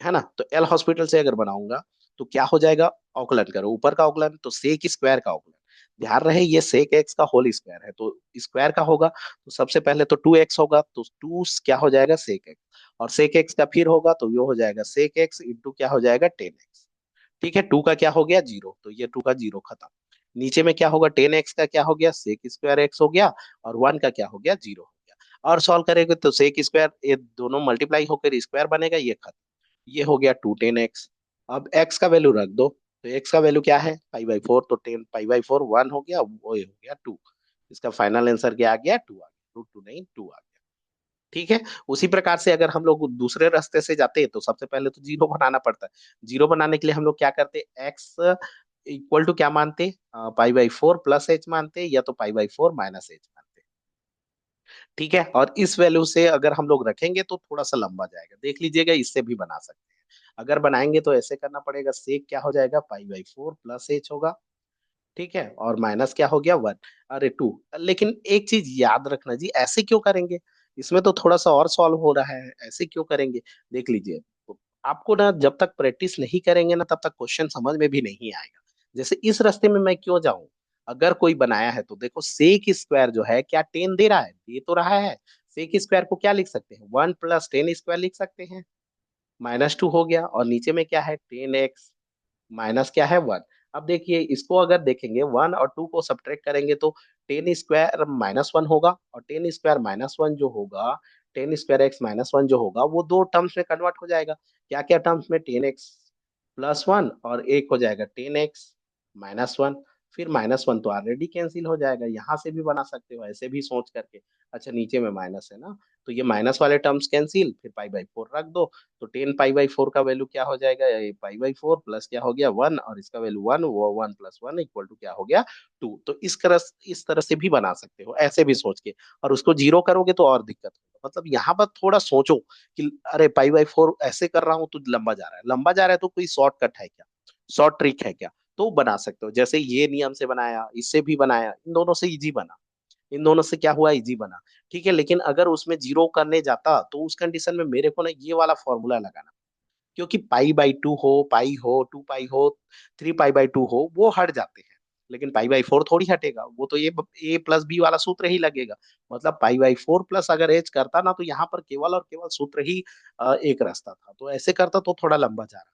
Speaker 1: है ना, तो एल हॉस्पिटल से अगर बनाऊंगा तो क्या हो जाएगा, अवकलन करो, ऊपर का अवकलन तो सेक स्क्वायर का अवकलन, ध्यान रहे ये सेक एक्स का होल स्क्वायर है, तो स्क्वायर का होगा, तो सबसे पहले तो 2x होगा, तो 2 क्या हो जाएगा सेक एक्स, और सेक एक्स का फिर होगा तो ये हो जाएगा सेक एक्स इंटू क्या हो जाएगा 10x, ठीक है, 2 का क्या हो गया जीरो, तो ये 2 का जीरो खत्म, नीचे में क्या होगा 10x का क्या हो गया सेक स्क्वायर एक्स हो गया, और 1 का क्या हो गया जीरो हो गया, और सॉल्व करेंगे तो सेक स्क्वायर ये दोनों मल्टीप्लाई होकर स्क्वायर बनेगा, ये खत्म, ये हो गया 2 10x। अब x का वैल्यू रख दो, तो x का वैल्यू क्या है π/4, तो 10 π/4 1 हो गया, वो हो गया 2, इसका फाइनल आंसर क्या आ गया 2 आ गया, √2 नहीं 2 आ गया, ठीक है। उसी प्रकार से अगर हम लोग दूसरे रास्ते से जाते हैं तो सबसे पहले तो जीरो बनाना पड़ता है, जीरो बनाने के लिए हम लोग क्या करते, x इक्वल टू क्या मानते, π/4 प्लस एच मानते, या तो π/4 माइनस एच मानते, ठीक है। और इस वैल्यू से अगर हम लोग रखेंगे तो थोड़ा सा लंबा जाएगा, देख लीजिएगा, इससे भी बना सकते हैं, अगर बनाएंगे तो ऐसे करना पड़ेगा, सेक क्या हो जाएगा π/4 प्लस एच होगा, ठीक है, और माइनस क्या हो गया 1, अरे 2। लेकिन एक चीज याद रखना जी, ऐसे क्यों करेंगे, इसमें तो थोड़ा सा और सॉल्व हो रहा है, ऐसे क्यों करेंगे, देख लीजिए, आपको ना जब तक प्रैक्टिस नहीं करेंगे ना तब तक क्वेश्चन समझ में भी नहीं आएगा। जैसे इस रास्ते में मैं क्यों जाऊं, अगर कोई बनाया है तो देखो सेक स्क्वायर जो है क्या 10 दे रहा है, दे तो रहा है, सेक स्क्वायर को क्या लिख सकते हैं 1 + 10 स्क्वायर लिख सकते हैं, -2 हो गया, और नीचे में क्या है 10x माइनस क्या है 1। अब देखिए इसको अगर देखेंगे 1 और 2 को सब्ट्रैक्ट करेंगे तो 10 स्क्वायर -1 होगा, और 10 स्क्वायर -1 जो होगा, 10 स्क्वायर x -1 जो होगा वो दो टर्म्स में कन्वर्ट हो जाएगा, क्या क्या टर्म्स में 10x+1, और एक हो जाएगा 10x-1, फिर -1 तो ऑलरेडी कैंसिल हो जाएगा, यहाँ से भी बना सकते हो ऐसे भी सोच करके, अच्छा नीचे में माइनस है ना, तो ये माइनस वाले टर्म्स कैंसिल, फिर π/4 रख दो, तो 10 π/4 का वैल्यू क्या हो जाएगा, π/4 प्लस क्या हो गया 1, और इसका वैल्यू 1, वो 1 + 1 इक्वल टू क्या हो गया 2। तो इस तरह से भी बना सकते हो ऐसे भी सोच के, और उसको जीरो करोगे तो और दिक्कत होगा, मतलब यहाँ पर थोड़ा सोचो कि अरे π/4 ऐसे कर रहा हूँ तो लंबा जा रहा है, लंबा जा रहा है तो कोई शॉर्टकट है क्या, शॉर्ट ट्रिक है क्या, तो बना सकते हो, जैसे ये नियम से बनाया, इससे भी बनाया, इन दोनों से इजी बना, इन दोनों से क्या हुआ इजी बना, ठीक है। लेकिन अगर उसमें जीरो करने जाता तो उस कंडीशन में मेरे को ना ये वाला फॉर्मूला लगाना, क्योंकि पाई/2 हो, पाई हो, 2 पाई हो, 3 पाई/2 हो, वो हट जाते हैं। लेकिन पाई/4 थोड़ी हटेगा, वो तो ए प्लस बी वाला सूत्र ही लगेगा। मतलब पाई/4 प्लस अगर एच करता ना, तो यहाँ पर केवल और केवल सूत्र ही एक रास्ता था, तो ऐसे करता तो थोड़ा लंबा जा रहा।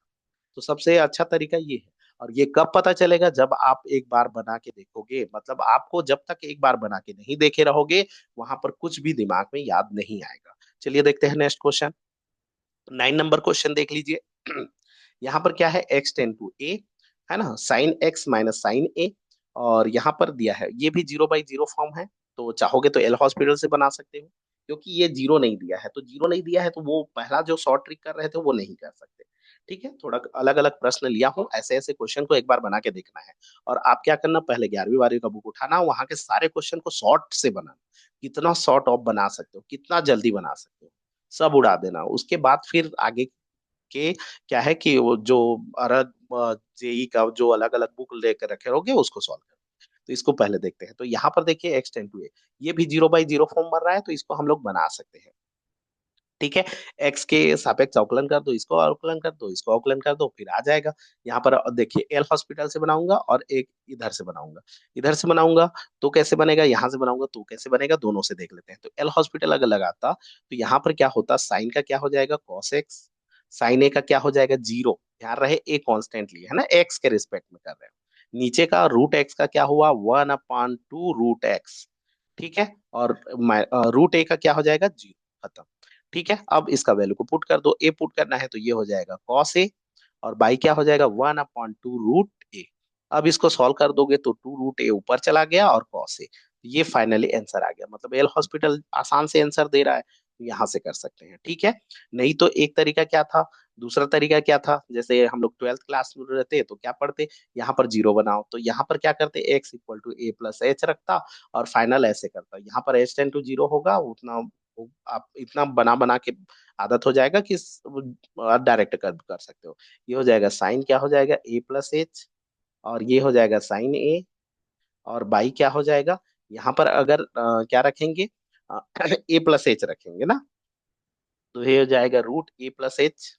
Speaker 1: तो सबसे अच्छा तरीका ये है। और ये कब पता चलेगा? जब आप एक बार बना के देखोगे। मतलब आपको जब तक एक बार बना के नहीं देखे रहोगे, वहां पर कुछ भी दिमाग में याद नहीं आएगा। चलिए देखते हैं नेक्स्ट क्वेश्चन। 9 नंबर क्वेश्चन देख लीजिए। यहाँ पर क्या है? x टेन टू ए, है ना, साइन एक्स माइनस साइन ए। और यहाँ पर दिया है, ये भी 0/0 फॉर्म है। तो चाहोगे तो एल हॉस्पिटल से बना सकते हो। क्योंकि ये जीरो नहीं दिया है, तो जीरो नहीं दिया है तो वो पहला जो शॉर्ट ट्रिक कर रहे थे वो नहीं कर सकते। ठीक है, थोड़ा अलग अलग प्रश्न लिया हूँ, ऐसे ऐसे क्वेश्चन को एक बार बना के देखना है। और आप क्या करना, पहले 11वीं 12वीं का बुक उठाना, वहां के सारे क्वेश्चन को शॉर्ट से बनाना। कितना शॉर्ट ऑफ बना सकते हो, कितना जल्दी बना सकते हो, सब उड़ा देना। उसके बाद फिर आगे के क्या है कि वो जो अरद जेई का जो अलग अलग बुक लेकर रखे रहोगे उसको सॉल्व कर। तो इसको पहले देखते हैं। तो यहाँ पर देखिए x टेन टू ए, ये भी 0/0 फॉर्म बन रहा है, तो इसको हम लोग बना सकते हैं। ठीक है, एक्स के सापेक्ष अवकलन कर दो, इसको अवकलन कर दो, इसको अवकलन कर दो, फिर आ जाएगा। यहाँ पर देखिए, एल हॉस्पिटल से बनाऊंगा और एक इधर से बनाऊंगा। इधर से बनाऊंगा तो कैसे बनेगा, यहाँ से बनाऊंगा तो कैसे बनेगा, दोनों से देख लेते हैं। तो एल हॉस्पिटल अगर लगाता तो यहाँ पर क्या होता, साइन का क्या हो जाएगा, कॉस एक्स। साइन ए का क्या हो जाएगा, जीरो। ध्यान रहे ए कॉन्स्टेंट लिए है ना, एक्स के रिस्पेक्ट में कर रहे हो। नीचे का रूट एक्स का क्या हुआ, 1/2 रूट एक्स। ठीक है, और रूट ए का क्या हो जाएगा, जीरो, खत्म। ठीक है, अब इसका वैल्यू को पुट कर दो। ए पुट करना है तो ये हो जाएगा कॉस ए, और बाई क्या हो जाएगा, 1/2 रूट ए। अब इसको सॉल्व कर दोगे तो 2 रूट ए ऊपर चला गया और कॉस ए। ये फाइनली आंसर आ गया। मतलब एल हॉस्पिटल आसान से आंसर दे रहा है, तो यहाँ से कर सकते हैं। ठीक है, नहीं तो एक तरीका क्या था, दूसरा तरीका क्या था, जैसे हम लोग 12th क्लास में रहते तो क्या पढ़ते, यहाँ पर जीरो बनाओ, तो यहाँ पर क्या करते, x = a+h रखता, और फाइनल ऐसे करता। यहाँ पर h टेन टू 0 होगा उतना, आप इतना बना बना के आदत हो जाएगा कि डायरेक्ट कर कर सकते हो। ये हो जाएगा साइन, क्या हो जाएगा, a+h, और ये हो जाएगा साइन ए, और बाई क्या हो जाएगा, यहाँ पर अगर क्या रखेंगे, a+h रखेंगे ना, तो ये हो जाएगा √a+h,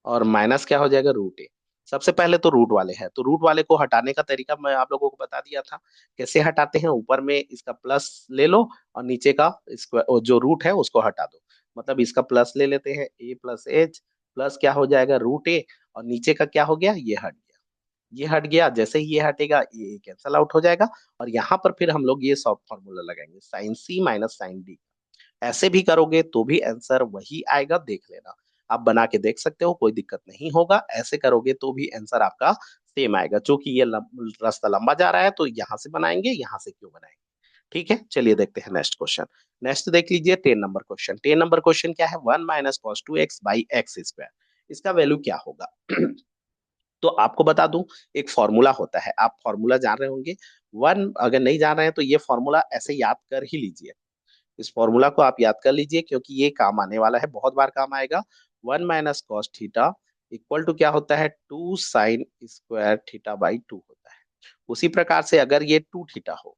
Speaker 1: और माइनस क्या हो जाएगा, √a। सबसे पहले तो रूट वाले हैं, तो रूट वाले को हटाने का तरीका मैं आप लोगों को बता दिया था। कैसे हटाते हैं, ऊपर में इसका प्लस ले लो, और नीचे का स्क्वायर जो रूट है उसको हटा दो। मतलब इसका प्लस ले लेते हैं, a+h, प्लस क्या हो जाएगा, √a, और नीचे का क्या हो गया, ये हट गया। ये हट गया, जैसे ही ये हटेगा ये कैंसल आउट हो जाएगा। और यहाँ पर फिर हम लोग ये सॉफ्ट फॉर्मूला लगाएंगे, साइन सी माइनस साइन डी। ऐसे भी करोगे तो भी आंसर वही आएगा, देख लेना। आप बना के देख सकते हो, कोई दिक्कत नहीं होगा। ऐसे करोगे तो भी आंसर आपका सेम आएगा। चूंकि ये रास्ता लंबा जा रहा है, तो यहाँ से बनाएंगे, यहाँ से क्यों बनाएंगे। ठीक है, चलिए देखते हैं नेक्स्ट क्वेश्चन। नेक्स्ट देख लीजिए, 10 नंबर क्वेश्चन। 10 नंबर क्वेश्चन क्या है, 1 - cos 2x/x²। इसका वैल्यू क्या होगा? तो आपको बता दूं, एक फॉर्मूला होता है, आप फॉर्मूला जान रहे होंगे। वन, अगर नहीं जान रहे हैं तो ये फॉर्मूला ऐसे याद कर ही लीजिए। इस फॉर्मूला को आप याद कर लीजिए, क्योंकि ये काम आने वाला है, बहुत बार काम आएगा। 1 - cos थीटा इक्वल टू क्या होता है, 2 sin² थीटा/2 होता है। उसी प्रकार से अगर ये 2 थीटा हो,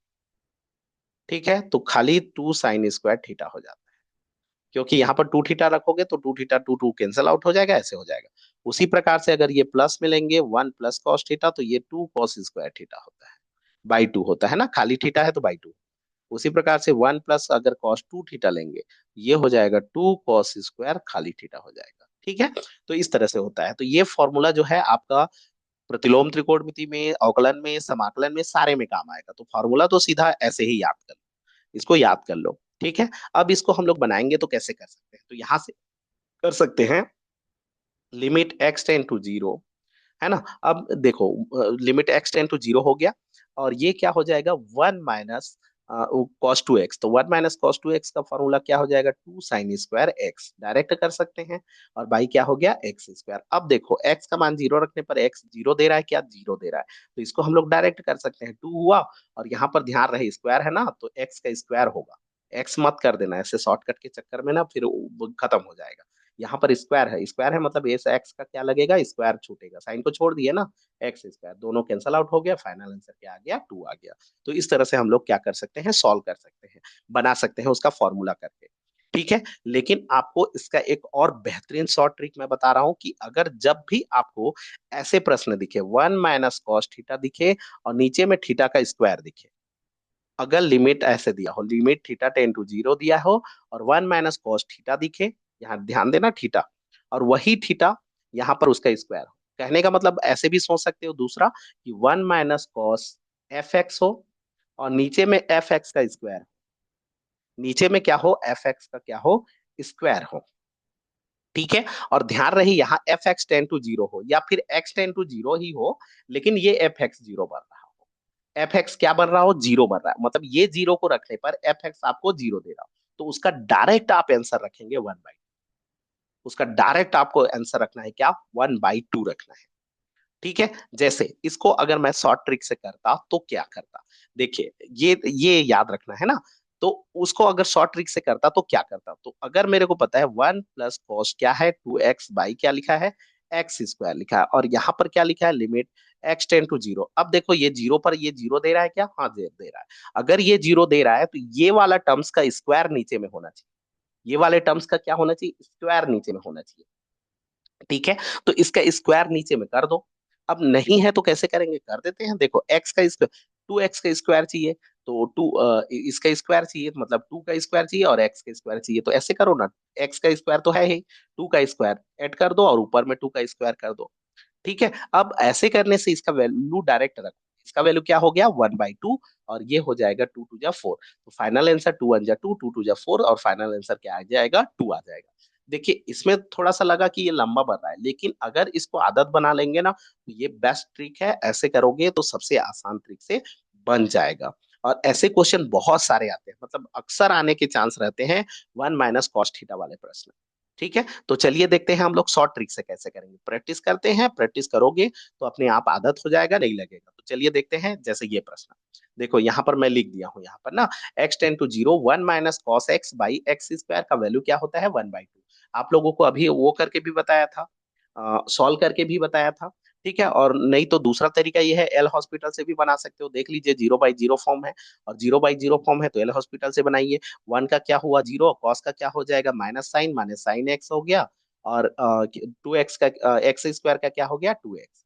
Speaker 1: ठीक है, तो खाली 2 sin² थीटा हो जाता है। क्योंकि यहाँ पर 2 थीटा रखोगे तो 2 थीटा 2 2 कैंसिल आउट हो जाएगा, ऐसे हो जाएगा। उसी प्रकार से अगर ये प्लस में लेंगे, 1 + cos थीटा, तो ये 2 cos² थीटा होता है, बाई 2 होता है ना, खाली थीटा है तो बाई 2। उसी प्रकार से 1 प्लस अगर cos 2 थीटा लेंगे, ये हो जाएगा 2 cos² खाली थीटा हो जाएगा। ठीक है, तो इस तरह से होता है। तो ये फॉर्मूला जो है आपका प्रतिलोम त्रिकोणमिति में, अवकलन में, समाकलन में, सारे में काम आएगा। तो फॉर्मूला तो सीधा ऐसे ही याद कर लो, इसको याद कर लो। ठीक है, अब इसको हम लोग बनाएंगे तो कैसे कर सकते हैं, तो यहाँ से कर सकते हैं। लिमिट x टेन टू 0, है ना। अब देखो, लिमिट x टेन टू 0 हो गया, और ये क्या हो जाएगा, 1 - cos 2x। तो 1 - cos 2x का फॉर्मूला क्या हो जाएगा, 2 sin² x, डायरेक्ट कर सकते हैं। और बाई क्या हो गया, x²। अब देखो, x का मान 0 रखने पर x 0 दे रहा है, क्या 0 दे रहा है, तो इसको हम लोग डायरेक्ट कर सकते हैं। 2 हुआ, और यहाँ पर ध्यान रहे स्क्वायर है ना, तो x का स्क्वायर होगा। x मत कर देना ऐसे शॉर्टकट के चक्कर में ना, फिर वो खत्म हो जाएगा। यहाँ पर स्क्वायर है, स्क्वायर है मतलब एस एक्स का क्या लगेगा, स्क्वायर छूटेगा, साइन को छोड़ दिए ना, x², दोनों कैंसल आउट हो गया। फाइनल आंसर क्या आ गया, 2 आ गया। तो इस तरह से हम लोग क्या कर सकते हैं, सॉल्व कर सकते हैं, बना सकते हैं उसका फॉर्मूला करके। ठीक है। लेकिन आपको इसका एक और बेहतरीन शॉर्ट ट्रिक मैं बता रहा हूं कि अगर जब भी आपको ऐसे प्रश्न दिखे, 1 - cos थीटा दिखे और नीचे में थीटा का स्क्वायर दिखे, अगर लिमिट ऐसे दिया हो, limit theta tends to zero दिया हो और 1 - cos थीटा दिखे, यहाँ ध्यान देना थीटा, और वही थीटा यहाँ पर उसका स्क्वायर हो। कहने का मतलब ऐसे भी सोच सकते हो दूसरा कि 1 - cos f(x) हो और नीचे में एफ एक्स का स्क्वायर, नीचे में क्या हो, एफ एक्स का क्या हो, स्क्वायर हो। ठीक है। और ध्यान रही यहाँ f x tends to zero हो या फिर एक्स टेन टू जीरो ही हो, लेकिन ये एफ एक्स जीरो बन रहा हो, एफ एक्स क्या बन रहा हो, जीरो बन रहा है, मतलब ये जीरो को रखने पर एफ एक्स आपको जीरो दे रहा हो, तो उसका डायरेक्ट आप आंसर रखेंगे 1/2। उसका डायरेक्ट आपको आंसर रखना है क्या, 1/2 रखना है। ठीक है। जैसे इसको अगर मैं शॉर्ट ट्रिक से करता तो क्या करता, देखिए, ये याद रखना है ना। तो उसको अगर शॉर्ट ट्रिक से करता तो क्या करता, तो अगर मेरे को पता है 1 + cos क्या है, 2x/, क्या लिखा है, x² लिखा है, और यहाँ पर क्या लिखा है, limit x tends to zero. अब देखो ये जीरो पर ये जीरो दे रहा है क्या, हाँ दे रहा है। अगर ये जीरो दे रहा है तो ये वाला टर्म्स का स्क्वायर नीचे में होना चाहिए, ये वाले टर्म्स का क्या होना चाहिए, स्क्वायर नीचे में होना चाहिए। ठीक है। तो इसका स्क्वायर नीचे में कर दो। अब नहीं है तो कैसे करेंगे, कर देते हैं, देखो एक्स का स्क्वायर, 2x का स्क्वायर चाहिए, तो इसका स्क्वायर चाहिए, मतलब 2 का स्क्वायर चाहिए और x का स्क्वायर चाहिए, तो ऐसे करो ना, x का स्क्वायर तो है ही, 2 का स्क्वायर ऐड कर दो और ऊपर में 2 का स्क्वायर कर दो। ठीक है। अब ऐसे करने से इसका वैल्यू डायरेक्ट रखो, इसका वैल्यू क्या हो गया, 1/2, और ये हो जाएगा 2 2 जा 4, तो फाइनल आंसर 2 1 जा 2, 2 2 जा 4, और फाइनल आंसर क्या आ जाएगा, 2 आ जाएगा। देखिए इसमें थोड़ा सा लगा कि ये लंबा बन रहा है, लेकिन अगर इसको आदत बना लेंगे ना तो ये बेस्ट ट्रिक है, ऐसे करोगे तो सबसे आसान ट्रिक से बन जाएगा। और ऐसे क्वेश्चन बहुत सारे आते हैं, मतलब अक्सर आने के चांस रहते हैं 1 - cos थीटा वाले प्रश्न। ठीक है। तो चलिए देखते हैं हम लोग शॉर्ट ट्रिक से कैसे करेंगे, प्रैक्टिस करते हैं, प्रैक्टिस करोगे तो अपने आप आदत हो जाएगा, नहीं लगेगा। तो चलिए देखते हैं, जैसे ये प्रश्न देखो, यहाँ पर मैं लिख दिया हूँ, यहाँ पर ना x tends to zero, 1 - cos x/x² का वैल्यू क्या होता है, 1/2। आप लोगों को अभी वो करके भी बताया था, सॉल्व करके भी बताया था। ठीक है। और नहीं तो दूसरा तरीका ये है, एल हॉस्पिटल से भी बना सकते हो, देख लीजिए 0/0 फॉर्म है, और 0/0 फॉर्म है तो एल हॉस्पिटल से बनाइए। 1 का क्या हुआ, जीरो, कॉस का क्या हो जाएगा, माइनस साइन एक्स हो गया, और 2x का, x² का क्या हो गया, 2x।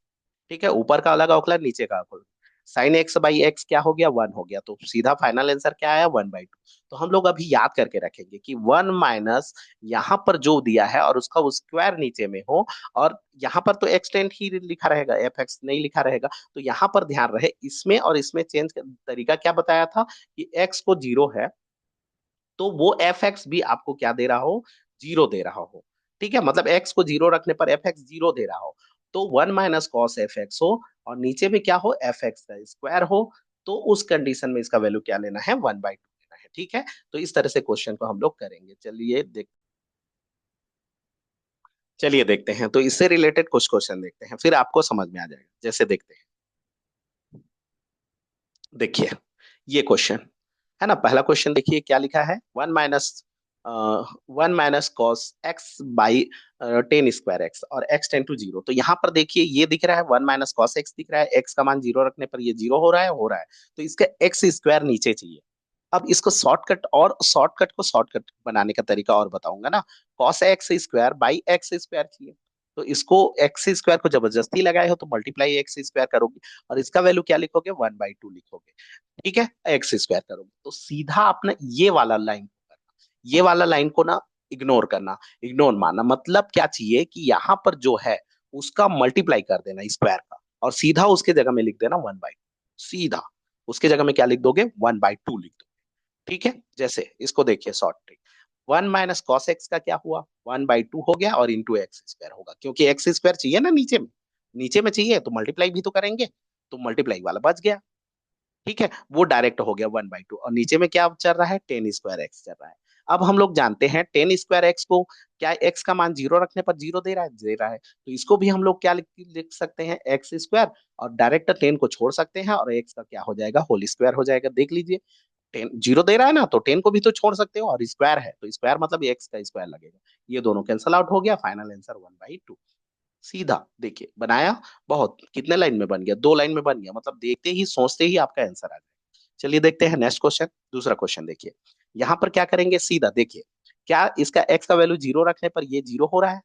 Speaker 1: ठीक है। ऊपर का अलग अवकलन, नीचे का अवकलन, sin x/x क्या हो गया, 1 हो गया, तो सीधा फाइनल आंसर क्या आया, 1/2। तो हम लोग अभी याद करके रखेंगे कि 1 माइनस यहाँ पर जो दिया है और उसका वो स्क्वायर नीचे में हो, और यहाँ पर तो एक्सटेंट ही लिखा रहेगा, एफ एक्स नहीं लिखा रहेगा, तो यहाँ पर ध्यान रहे, इसमें और इसमें चेंज तरीका क्या बताया था कि एक्स को जीरो है तो वो एफ एक्स भी आपको क्या दे रहा हो, जीरो दे रहा हो। ठीक है। मतलब एक्स को जीरो रखने पर एफ एक्स जीरो दे रहा हो, तो 1 - cos f(x) हो और नीचे में क्या हो, एफ एक्स का स्क्वायर हो, तो उस कंडीशन में इसका वैल्यू क्या लेना है, 1/2 लेना है। ठीक है। तो इस तरह से क्वेश्चन को हम लोग करेंगे, चलिए देखते हैं, तो इससे रिलेटेड कुछ क्वेश्चन देखते हैं, फिर आपको समझ में आ जाएगा। जैसे देखते हैं, देखिए ये क्वेश्चन है ना, पहला क्वेश्चन देखिए क्या लिखा है, 1 - 1 - cos x/10² x और x टेन टू जीरो। तो यहाँ पर देखिए ये दिख रहा है 1 - cos x दिख रहा है, x का मान जीरो रखने पर ये जीरो हो रहा है, तो इसका x² नीचे चाहिए। अब इसको शॉर्टकट को शॉर्टकट बनाने का तरीका और बताऊंगा ना, cos x²/x² चाहिए, तो इसको x² को जबरदस्ती लगाए हो तो मल्टीप्लाई x² करोगे, और इसका वैल्यू क्या लिखोगे, 1/2 लिखोगे। ठीक है। x² करोगे तो सीधा आपने ये वाला लाइन को ना इग्नोर करना, इग्नोर मानना, मतलब क्या चाहिए कि यहाँ पर जो है उसका मल्टीप्लाई कर देना स्क्वायर का, और सीधा उसके जगह में लिख देना 1/2, सीधा उसके जगह में क्या लिख दोगे, 1/2 लिख दो। ठीक है। जैसे इसको देखिए शॉर्ट ट्रिक, 1 - cos x का क्या हुआ, 1/2 हो गया और इंटू x² होगा, क्योंकि x² चाहिए ना नीचे में चाहिए तो मल्टीप्लाई भी तो करेंगे, तो मल्टीप्लाई वाला बच गया। ठीक है। वो डायरेक्ट हो गया 1/2, और नीचे में क्या चल रहा है, टेन स्क्वायर एक्स चल रहा है। अब हम लोग जानते हैं टेन स्क्वायर एक्स को, क्या एक्स का मान जीरो रखने पर जीरो दे रहा है, तो इसको भी हम लोग क्या लिख सकते हैं, x², और डायरेक्ट टेन को छोड़ सकते हैं और एक्स का क्या हो जाएगा, होल स्क्वायर हो जाएगा। देख लीजिए, टेन जीरो दे रहा है ना, तो टेन को भी तो छोड़ सकते हो, और स्क्वायर है तो स्क्वायर मतलब एक्स का स्क्वायर लगेगा, ये दोनों कैंसल आउट हो गया, फाइनल आंसर 1/2। सीधा देखिए बनाया, बहुत कितने लाइन में बन गया, 2 लाइन में बन गया, मतलब देखते ही सोचते ही आपका आंसर आ जाएगा। चलिए देखते हैं नेक्स्ट क्वेश्चन, दूसरा क्वेश्चन देखिए, यहाँ पर क्या करेंगे, सीधा देखिए क्या इसका एक्स का वैल्यू जीरो रखने पर ये जीरो हो रहा है?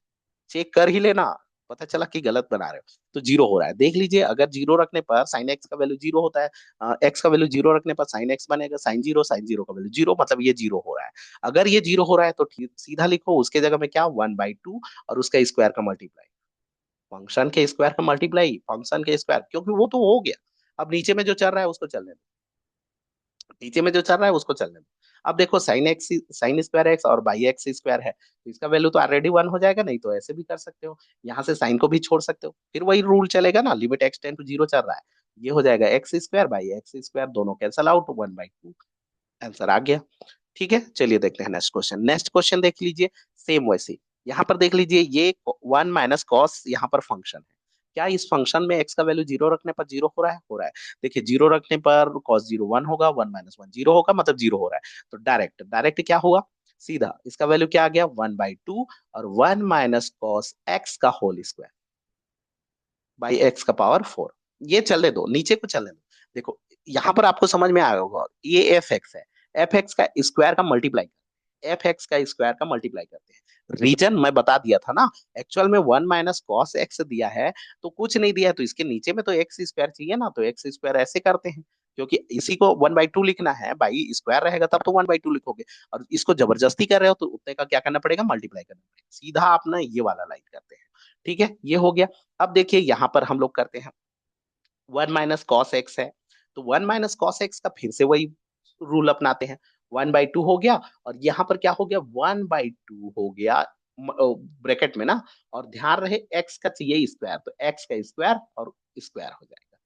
Speaker 1: चेक कर ही लेना, पता चला कि गलत बना रहे हो। तो जीरो हो रहा है, देख लीजिए, अगर जीरो रखने पर साइन एक्स का वैल्यू जीरो होता है, एक्स का वैल्यू जीरो रखने पर साइन एक्स बनेगा साइन जीरो का वैल्यू जीरो, मतलब ये जीरो हो रहा है। अगर ये जीरो हो रहा है तो सीधा लिखो उसके जगह में क्या, 1/2 और उसका स्क्वायर का मल्टीप्लाई, फंक्शन के स्क्वायर का मल्टीप्लाई फंक्शन के स्क्वायर, क्योंकि वो तो हो गया। अब नीचे में जो चल रहा है उसको चलने दो, नीचे में जो चल रहा है उसको चलने दो। अब देखो sine x, sine square x और बाई एक्स स्क्वायर है, तो इसका वैल्यू तो ऑलरेडी वन हो जाएगा, नहीं तो ऐसे भी कर सकते हो, यहाँ से साइन को भी छोड़ सकते हो, फिर वही रूल चलेगा ना, limit x tends to zero चल रहा है, ये हो जाएगा x square by x square, दोनों कैंसल आउट, 1/2, आंसर आ गया। ठीक है, चलिए देखते हैं नेक्स्ट क्वेश्चन। नेक्स्ट क्वेश्चन देख लीजिए, सेम वैसे यहाँ पर देख लीजिए, ये वन माइनस कॉस यहाँ पर फंक्शन है। क्या इस फंक्शन में एक्स का वैल्यू जीरो रखने पर जीरो हो रहा है? हो रहा है। देखिए जीरो रखने पर कॉस जीरो वन होगा, वन माइनस वन जीरो होगा, मतलब जीरो हो रहा है, तो डायरेक्ट डायरेक्ट क्या होगा, सीधा इसका वैल्यू क्या आ गया, 1/2 और 1 - कॉस एक्स का होल स्क्वायर बाई एक्स का पावर 4। ये चलने दो, नीचे को चलने दो। देखो यहाँ पर आपको समझ में आया होगा, ये एफ एक्स है, एफ एक्स का स्क्वायर का मल्टीप्लाई, एफ एक्स का स्क्वायर का मल्टीप्लाई करते हैं। रीजन मैं बता दिया था ना, एक्चुअल में 1 - कॉस एक्स दिया है, तो कुछ नहीं दिया है, तो इसके नीचे में तो एक्स स्क्वायर चाहिए ना, तो एक्स स्क्वायर ऐसे करते हैं, क्योंकि इसी को 1/2 लिखना है, बाई स्क्वायर रहेगा तब तो 1/2 लिखोगे, और इसको जबरदस्ती कर रहे हो तो उतने का क्या करना पड़ेगा, मल्टीप्लाई करना पड़ेगा, सीधा आप ना ये वाला लाइन करते हैं। ठीक है, ये हो गया। अब देखिए यहाँ पर हम लोग करते हैं, 1 - कॉस एक्स है, तो 1 - कॉस एक्स का फिर से वही रूल अपनाते हैं, 1/2 हो गया, और यहाँ पर क्या हो गया, 1/2 हो गया ब्रैकेट में ना, और ध्यान रहे एक्स का चाहिए स्क्वायर, तो एक्स का स्क्वायर और स्क्वायर हो जाएगा।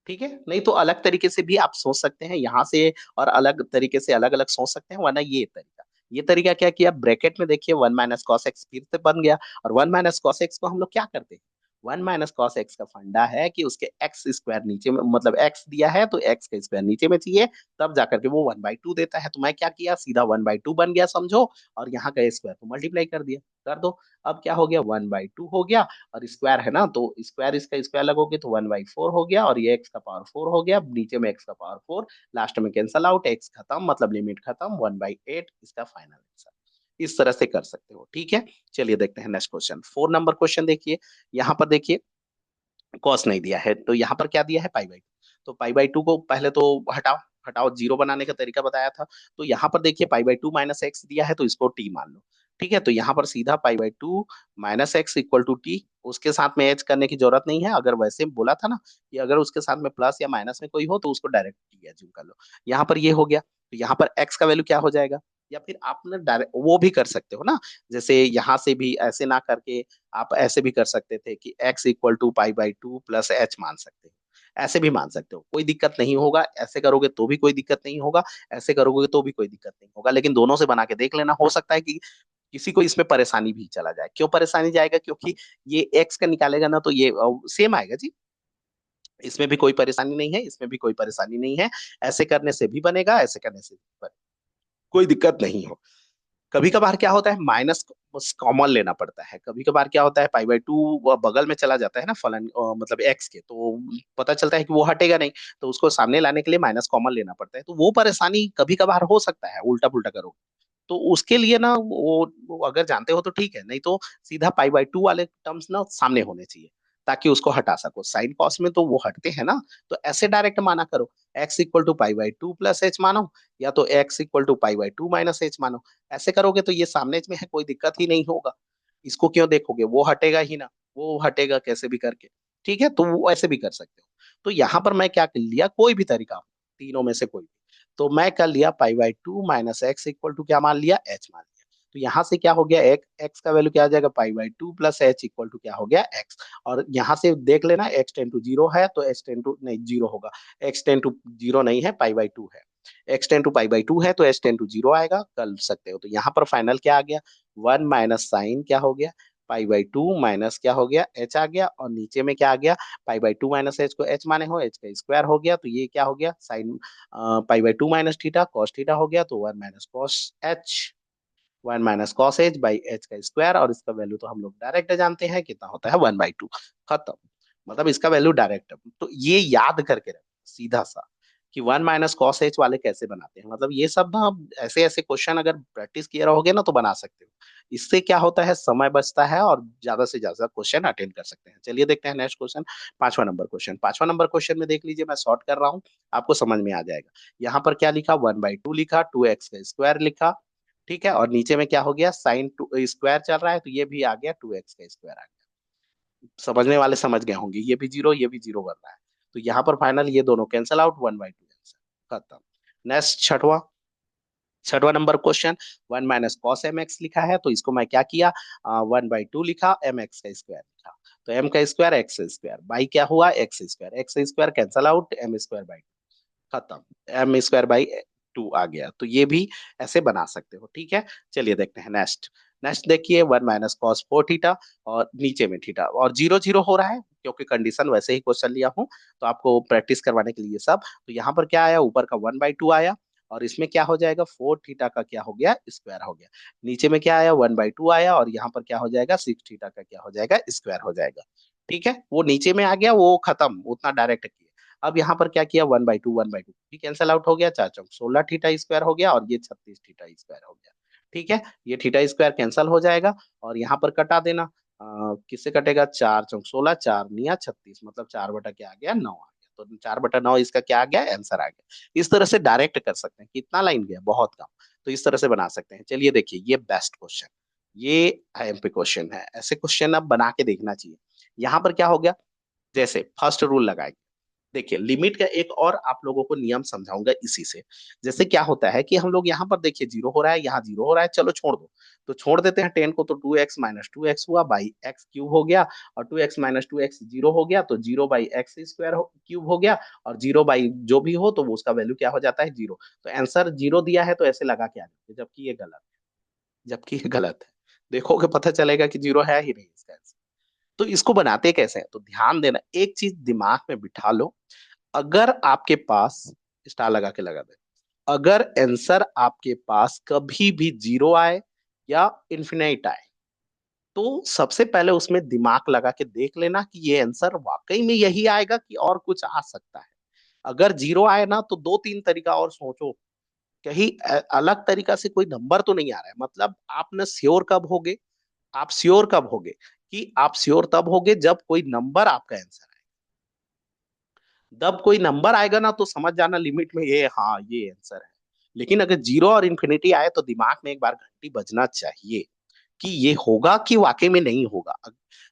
Speaker 1: ठीक है, नहीं तो अलग तरीके से भी आप सोच सकते हैं यहाँ से, और अलग तरीके से अलग अलग सोच सकते हैं, वरना ये तरीका क्या किया, ब्रैकेट में देखिए 1 - कॉस एक्स फिर से बन गया, और 1 - कॉस एक्स को हम लोग क्या करते हैं, 1 - कॉस एक्स का फंडा है कि उसके एक्स स्क्वायर नीचे में, मतलब एक्स दिया है तो एक्स का स्क्वायर नीचे में चाहिए, तब जाकर के वो 1/2 देता है, तो मैं क्या किया, सीधा 1/2 बन गया समझो, और यहाँ का स्क्वायर को मल्टीप्लाई कर दिया, कर दो। अब क्या हो गया, 1/2 हो गया, और स्क्वायर है ना, तो स्क्वायर इसका स्क्वायर लगोगे तो 1/4 हो गया, और ये एक्स का पावर 4 हो गया, नीचे में एक्स का पावर 4, लास्ट में कैंसल आउट, एक्स खत्म, मतलब लिमिट खत्म, 1/8 इसका फाइनल आंसर। इस तरह से कर सकते हो। ठीक है, चलिए देखते हैं नेक्स्ट क्वेश्चन, 4 नंबर क्वेश्चन देखिए, यहाँ पर देखिए कॉस नहीं दिया है, तो यहाँ पर क्या दिया है, पाई/2, तो पाई/2 को पहले तो हटाओ, हटाओ, जीरो बनाने का तरीका बताया था, तो यहाँ पर देखिए पाई/2 माइनस एक्स दिया है, तो इसको टी मान लो। ठीक है, तो यहाँ पर सीधा पाई/2 minus x equal to t, उसके साथ में एच करने की जरूरत नहीं है, अगर वैसे बोला था ना कि अगर उसके साथ में प्लस या माइनस में कोई हो तो उसको डायरेक्ट टी एज्यूम कर लो। यहाँ पर ये हो गया, तो यहाँ पर एक्स का वैल्यू क्या हो जाएगा, या फिर आपने डायरेक्ट वो भी कर सकते हो ना, जैसे यहाँ से भी ऐसे ना करके आप ऐसे भी कर सकते थे कि x इक्वल टू पाई/2 प्लस एच मान सकते हो, ऐसे भी मान सकते हो, कोई दिक्कत नहीं होगा, ऐसे करोगे तो भी कोई दिक्कत नहीं होगा, ऐसे करोगे तो भी कोई दिक्कत नहीं होगा, लेकिन दोनों से बना के देख लेना, हो सकता है कि किसी को इसमें परेशानी भी चला जाए। क्यों परेशानी जाएगा, क्योंकि ये एक्स का निकालेगा ना, तो ये सेम आएगा जी, इसमें भी कोई परेशानी नहीं है, इसमें भी कोई परेशानी नहीं है, ऐसे करने से भी बनेगा, ऐसे करने से भी कोई दिक्कत नहीं हो। कभी कभार क्या होता है, माइनस कॉमन लेना पड़ता है, कभी कभार क्या होता है, पाई/2 बगल में चला जाता है ना, फलन मतलब एक्स के, तो पता चलता है कि वो हटेगा नहीं, तो उसको सामने लाने के लिए माइनस कॉमन लेना पड़ता है, तो वो परेशानी कभी कभार हो सकता है, उल्टा पुल्टा करो, तो उसके लिए ना वो अगर जानते हो तो ठीक है, नहीं तो सीधा पाई/2 वाले टर्म्स ना सामने होने चाहिए, ताकि उसको हटा सको, साइन कॉस में तो वो हटते हैं ना, तो ऐसे डायरेक्ट माना करो, एक्स इक्वल टू पाई/2 प्लस एच मानो, या तो एक्स इक्वल टू पाई/2 माइनस एच मानो, ऐसे करोगे तो ये सामने में है, कोई दिक्कत ही नहीं होगा, इसको क्यों देखोगे, वो हटेगा ही ना, वो हटेगा कैसे भी करके। ठीक है, तो वो ऐसे भी कर सकते हो। तो यहाँ पर मैं क्या कर लिया, कोई भी तरीका, तीनों में से कोई भी, तो मैं कर लिया पाई/2 माइनस एक्स इक्वल टू क्या मान लिया, एच मान लिया, तो यहाँ से क्या हो गया, एक्स का वैल्यू क्या आ जाएगा, पाई/2 प्लस एच इक्वल टू क्या हो गया, एक्स, और यहाँ से देख लेना, एक्स टेन टू जीरो है तो एच टेन टू नहीं जीरो होगा, एक्स टेन टू जीरो नहीं है, पाई/2 है, एक्स टेन टू पाई/2 है तो एच टेन टू जीरो आएगा, कर सकते हो, तो यहाँ पर फाइनल क्या आ गया, 1 - साइन क्या हो गया, पाई/2 माइनस क्या हो गया, एच आ गया, और नीचे में क्या आ गया, पाई/2 माइनस एच को एच माने हो, एच का स्क्वायर हो गया, तो ये क्या हो गया, साइन पाई/2 माइनस थीटा कॉस थीटा हो गया, तो 1 - cos h, 1 - cos h by h का स्क्वायर, और इसका वैल्यू तो हम लोग डायरेक्ट जानते हैं कितना होता है, 1/2, खत्म, मतलब इसका वैल्यू डायरेक्ट, तो ये याद करके रखो सीधा सा, कि 1 - cos h वाले कैसे बनाते हैं। मतलब ये सब ना आप ऐसे ऐसे क्वेश्चन अगर प्रैक्टिस किए रहोगे ना तो बना सकते हो। इससे क्या होता है, समय बचता है और ज्यादा से ज्यादा क्वेश्चन अटेंड कर सकते हैं। चलिए देखते हैं नेक्स्ट क्वेश्चन, 5वां नंबर क्वेश्चन। 5वां नंबर क्वेश्चन में देख लीजिए, मैं शॉर्ट कर रहा हूँ, आपको समझ में आ जाएगा। यहाँ पर क्या लिखा, 1/2 लिखा, 2x का स्क्वायर लिखा, ठीक है, और नीचे में क्या हो गया, साइन टू स्क्वायर चल रहा है तो ये भी आ गया, 2x का स्क्वायर आ गया। समझने वाले समझ गए होंगे, ये भी जीरो ये भी जीरो बन रहा है। तो यहाँ पर फाइनल ये दोनों कैंसल आउट, 1/2 आंसर खत्म। नेक्स्ट छठवां, छठवां नंबर क्वेश्चन, 1 - cos mx लिखा है तो इसको मैं क्या किया, 1/2 लिखा, mx का स्क्वायर लिखा। तो m का स्क्वायर x स्क्वायर बाई क्या हुआ, x square cancel out, m² by खत्म, m² बाई 2 आ गया। तो ये भी ऐसे बना सकते हो, ठीक है। चलिए देखते हैं नेक्स्ट। नेक्स्ट देखिए, 1 - cos 4 थीटा और नीचे में थीटा और जीरो जीरो हो रहा है क्योंकि कंडीशन वैसे ही क्वेश्चन लिया हूँ तो आपको प्रैक्टिस करवाने के लिए सब। तो यहाँ पर क्या आया, ऊपर का 1/2 आया और इसमें क्या हो जाएगा, 4 थीटा का क्या हो गया, स्क्वायर हो गया। नीचे में क्या आया, 1/2 आया और यहाँ पर क्या हो जाएगा, 6 थीटा का क्या हो जाएगा, स्क्वायर हो जाएगा। ठीक है, वो नीचे में आ गया, वो खत्म, उतना डायरेक्ट किया। अब यहाँ पर क्या किया, 1/2 भी कैंसल आउट हो गया, 4 × 16 थीटा स्क्वायर हो गया और ये 36 थीटा स्क्वायर हो गया। ठीक है, ये थीटा स्क्वायर कैंसल हो जाएगा और यहाँ पर कटा देना, किससे कटेगा, 4 × 16, 4 × 9 = 36, मतलब 4 बटा क्या आ गया, 9 आ गया। तो 4/9 इसका क्या आ गया, आंसर आ गया। इस तरह से डायरेक्ट कर सकते हैं, कितना लाइन गया, बहुत कम। तो इस तरह से बना सकते हैं। चलिए देखिए, ये बेस्ट क्वेश्चन, ये आईएमपी क्वेश्चन है, ऐसे क्वेश्चन अब बना के देखना चाहिए। यहाँ पर क्या हो गया, जैसे फर्स्ट रूल लगाएंगे, देखिए लिमिट का एक और आप लोगों को नियम समझाऊंगा इसी से। जैसे क्या होता है कि हम लोग यहाँ पर देखिए जीरो हो रहा है, यहाँ जीरो हो रहा है, चलो छोड़ दो, तो छोड़ देते हैं 10 को, तो 2x - 2x हुआ बाई एक्स क्यूब हो गया, और 2x - 2x जीरो हो गया तो 0/x² क्यूब हो गया, और 0 बाई जो भी हो तो वो उसका वैल्यू क्या हो जाता है, जीरो। तो आंसर जीरो दिया है तो ऐसे लगा के आ जाते, जबकि ये गलत है, जबकि ये गलत है। देखोगे पता चलेगा कि जीरो है ही नहीं इसका आंसर। तो इसको बनाते कैसे हैं, तो ध्यान देना, एक चीज दिमाग में बिठा लो। अगर आपके पास, स्टार लगा के लगा दे, अगर आंसर आपके पास कभी भी जीरो आए या इन्फिनाइट आए, तो सबसे पहले उसमें दिमाग लगा के देख लेना कि ये आंसर वाकई में यही आएगा कि और कुछ आ सकता है। अगर जीरो आए ना तो दो तीन तरीका और सोचो, कहीं अलग तरीका से कोई नंबर तो नहीं आ रहा है। मतलब आप ना श्योर कब होगे, आप श्योर कब होगे, कि आप श्योर तब होगे जब कोई नंबर आपका आंसर, जब कोई नंबर आएगा ना तो समझ जाना लिमिट में ये, हाँ ये आंसर है। लेकिन अगर जीरो और इन्फिनिटी आए तो दिमाग में एक बार घंटी बजना चाहिए कि ये होगा कि वाकई में नहीं होगा,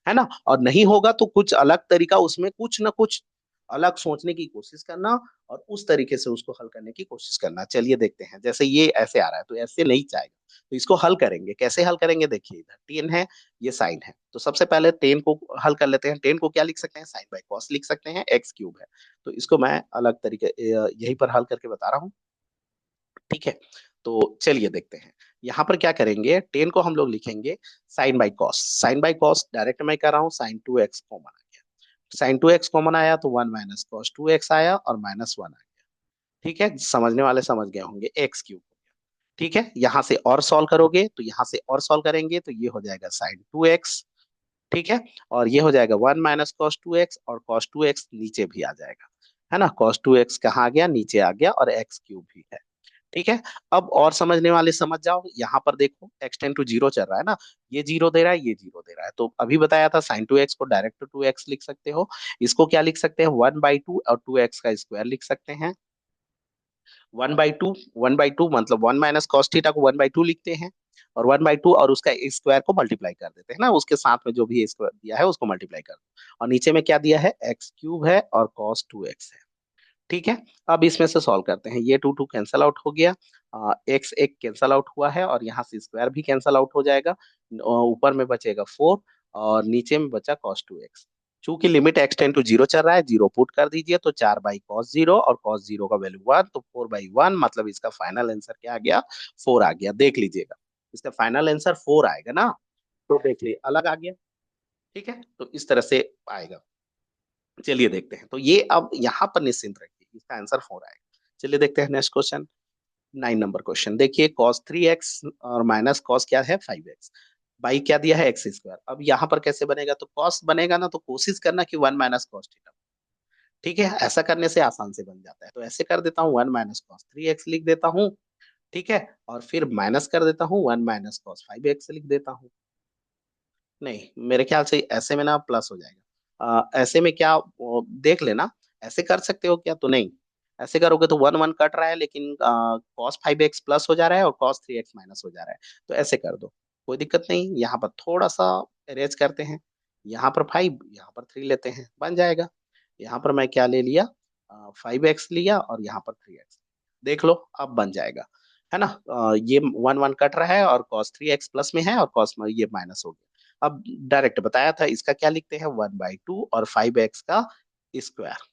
Speaker 1: है ना। और नहीं होगा तो कुछ अलग तरीका, उसमें कुछ ना कुछ अलग सोचने की कोशिश करना और उस तरीके से उसको हल करने की कोशिश करना। चलिए देखते हैं, जैसे ये ऐसे आ रहा है तो ऐसे नहीं जाएगा, तो इसको हल करेंगे, कैसे हल करेंगे, देखिए इधर 10 है, ये साइन है, तो सबसे पहले 10 को हल कर लेते हैं। 10 को क्या लिख सकते हैं, साइन बाई कॉस लिख सकते हैं, एक्स क्यूब है। तो इसको मैं अलग तरीके यहीं पर हल करके बता रहा हूँ, ठीक है। तो चलिए देखते हैं, यहाँ पर क्या करेंगे, 10 को हम लोग लिखेंगे sine by cos, sine by cos direct मैं कर रहा हूँ, sin 2x कॉमन आ गया, sin 2x कॉमन आया तो 1 - cos 2x आया और -1 आ गया। ठीक है, समझने वाले समझ गए होंगे, एक्स क्यूब हो गया। ठीक है, यहाँ से और सॉल्व करोगे तो यहाँ से और सॉल्व करेंगे तो ये हो जाएगा sin 2x, ठीक है, और ये हो जाएगा 1 - cos 2x, और cos 2x नीचे भी आ जाएगा, है ना, cos 2x कहाँ आ गया, नीचे आ गया, और एक्स क्यूब भी है। ठीक है, अब और समझने वाले समझ जाओ, यहाँ पर देखो x → 0 चल रहा है ना, ये जीरो दे रहा है, ये जीरो दे रहा है, तो अभी बताया था sin 2x को डायरेक्ट 2x लिख सकते हो। इसको क्या लिख सकते हैं, 1/2 और 2x का स्क्वायर लिख सकते हैं। 1/2, 1/2 मतलब 1 - cos थीटा को 1/2 लिखते हैं, और 1/2 और उसका स्क्वायर को मल्टीप्लाई कर देते हैं ना, उसके साथ में जो भी स्क्वायर दिया है उसको मल्टीप्लाई कर दो, और नीचे में क्या दिया है, एक्स क्यूब है और cos 2x है। ठीक है, अब इसमें से सॉल्व करते हैं, ये टू टू कैंसल आउट हो गया, एक्स एक कैंसल आउट हुआ है और यहाँ से स्क्वायर भी कैंसल आउट हो जाएगा, ऊपर में बचेगा 4 और नीचे में बचा cos 2x। चूंकि लिमिट x → 0 चल रहा है, जीरो पुट कर दीजिए, तो 4/cos 0 और cos 0 का वैल्यू 1, तो 4/1, मतलब इसका फाइनल आंसर क्या आ गया, 4 आ गया। देख लीजिएगा, इसका फाइनल आंसर 4 आएगा ना, तो देख लीजिए अलग आ गया। ठीक है, तो इस तरह से आएगा। चलिए देखते हैं, तो ये अब यहाँ पर निश्चिंत रखिए, इसका आंसर 4 आएगा। चलिए देखते हैं नेक्स्ट क्वेश्चन, 9 नंबर क्वेश्चन। देखिए cos 3x और माइनस कॉस क्या है, 5x, बाई क्या दिया है, x स्क्वायर। अब यहाँ पर कैसे बनेगा, तो cos बनेगा ना, तो कोशिश करना कि 1 - cos थीटा, ठीक है, ऐसा करने से आसान से बन जाता है। तो ऐसे कर देता हूँ, 1 - cos 3x लिख देता हूँ। ठीक है, और फिर माइनस कर देता हूँ, 1 - cos 5x लिख देता हूँ। नहीं, मेरे ख्याल से ऐसे में ना प्लस हो जाएगा। ऐसे में क्या देख लेना, ऐसे कर सकते हो क्या? तो नहीं, ऐसे करोगे तो 1 1 कट रहा है, लेकिन cos 5x प्लस हो जा रहा है और cos 3x माइनस हो जा रहा है। तो ऐसे कर दो, कोई दिक्कत नहीं। यहाँ पर थोड़ा सा अरेंज करते हैं, यहाँ पर 5, यहाँ पर 3 लेते हैं, बन जाएगा। यहाँ पर मैं क्या ले लिया, 5x लिया और यहाँ पर 3x। देख लो, अब बन जाएगा, है ना। ये 1 1 कट रहा है और cos 3x प्लस में है और cos में ये माइनस हो गया। अब डायरेक्ट बताया था, इसका क्या लिखते हैं, 1/2 और 5x का स्क्वायर।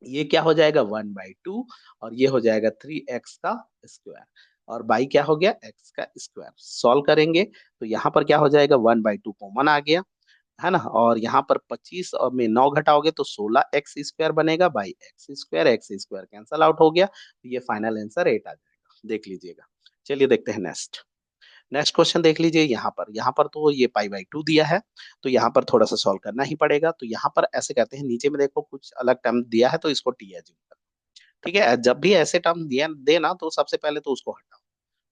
Speaker 1: ये क्या हो जाएगा, 1/2 और ये हो जाएगा 3x का स्क्वायर। और बाई क्या हो गया, x का स्क्वायर। सॉल्व करेंगे तो यहाँ पर क्या हो जाएगा, 1/2 कॉमन आ गया, है ना। और यहाँ पर 25 और में 9 घटाओगे तो 16x² बनेगा, बाई x² कैंसल आउट हो गया, तो ये फाइनल आंसर 8 आ जाएगा। देख लीजिएगा। चलिए देखते हैं नेक्स्ट। नेक्स्ट क्वेश्चन देख लीजिए। यहाँ पर तो ये π/2 दिया है, तो यहाँ पर थोड़ा सा सॉल्व करना ही पड़ेगा। तो यहाँ पर ऐसे कहते हैं, नीचे में देखो कुछ अलग टर्म दिया है, तो इसको टी एज्यूम कर। ठीक है, जब भी ऐसे टर्म दिया देना तो सबसे पहले तो उसको हटाओ।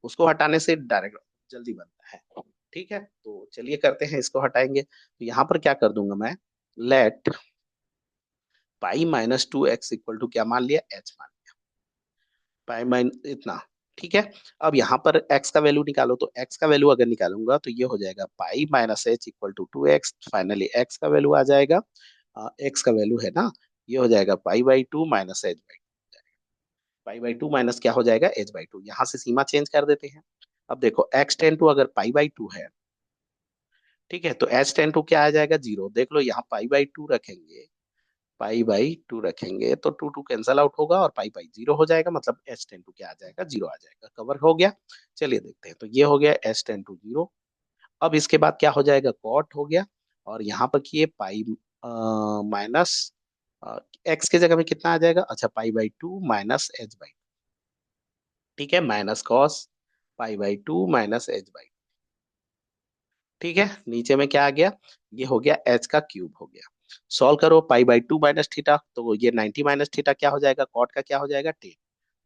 Speaker 1: उसको हटाने से डायरेक्ट जल्दी बनता है। ठीक है, तो चलिए करते हैं, इसको हटाएंगे तो यहाँ पर क्या कर दूंगा मैं, लेट π - 2x इक्वल टू क्या मान लिया, h मान लिया। पाई माइन इतना। ठीक है, अब यहाँ पर x का वैल्यू निकालो, तो x का वैल्यू अगर निकालूंगा तो ये हो जाएगा π - h equal to 2x। Finally x का वैल्यू आ जाएगा, x का वैल्यू है ना, ये हो जाएगा π/2 माइनस h/2। π/2 माइनस क्या हो जाएगा, h/2। यहाँ से सीमा चेंज कर देते हैं। अब देखो x टेन टू अगर π/2 है, ठीक है, तो h टेन टू क्या आ जाएगा, 0। देख लो, यहाँ π/2 रखेंगे, π/2 रखेंगे तो 2 2 कैंसल आउट होगा और पाई पाई 0 हो जाएगा, मतलब h टेन टू क्या आ जाएगा, 0 आ जाएगा। कवर हो गया। चलिए देखते हैं, तो ये हो गया h टेन टू 0। अब इसके बाद क्या हो जाएगा, कॉट हो गया। और यहाँ पर किए पाई माइनस एक्स की जगह में कितना आ जाएगा, अच्छा π/2 माइनस h/2। ठीक है, माइनस कॉस π/2 माइनस h/2। ठीक है, नीचे में क्या आ गया, ये हो गया एच का क्यूब हो गया। सॉल्व करो, π/2 माइनस थीटा, तो ये 90 माइनस थीटा क्या हो जाएगा, कॉट का क्या हो जाएगा, 10।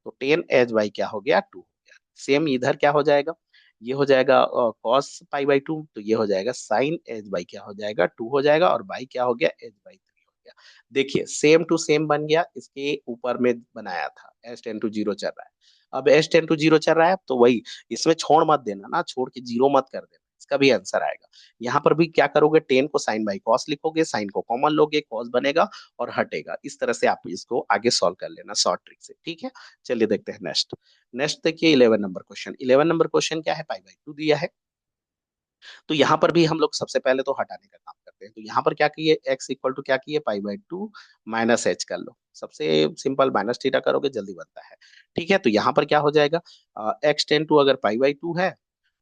Speaker 1: तो 10 h/2 क्या हो गया, 2 हो गया। सेम इधर क्या हो जाएगा, ये हो जाएगा कॉस π/2, तो ये हो जाएगा साइन h/2 क्या हो जाएगा, 2 हो जाएगा, और बाई क्या हो गया, h/3 हो गया। देखिए सेम टू सेम बन गया, इसके ऊपर में बनाया था, h टेन टू 0 चल रहा है। अब h टेन टू 0 चल रहा है, तो वही, इसमें छोड़ मत देना ना, छोड़ के 0 मत कर देना, इसका भी आंसर आएगा। यहाँ पर भी क्या करोगे, 10 को साइन बाई कॉस लिखोगे, साइन को कॉमन लोगे, कॉस बनेगा और हटेगा। इस तरह से आप इसको आगे सॉल्व कर लेना शॉर्ट ट्रिक से। ठीक है, चलिए देखते हैं नेक्स्ट। नेक्स्ट देखिए, 11 नंबर क्वेश्चन। 11 नंबर क्वेश्चन क्या है, π/2 दिया है। तो यहाँ पर भी हम लोग सबसे पहले तो हटाने का काम करते हैं। तो यहाँ पर क्या किए, x इक्वल टू क्या किए, π/2 माइनस h कर लो। सबसे सिंपल, माइनस थीटा करोगे जल्दी बनता है। ठीक है, तो यहाँ पर क्या हो जाएगा, x टेन टू अगर π/2 है,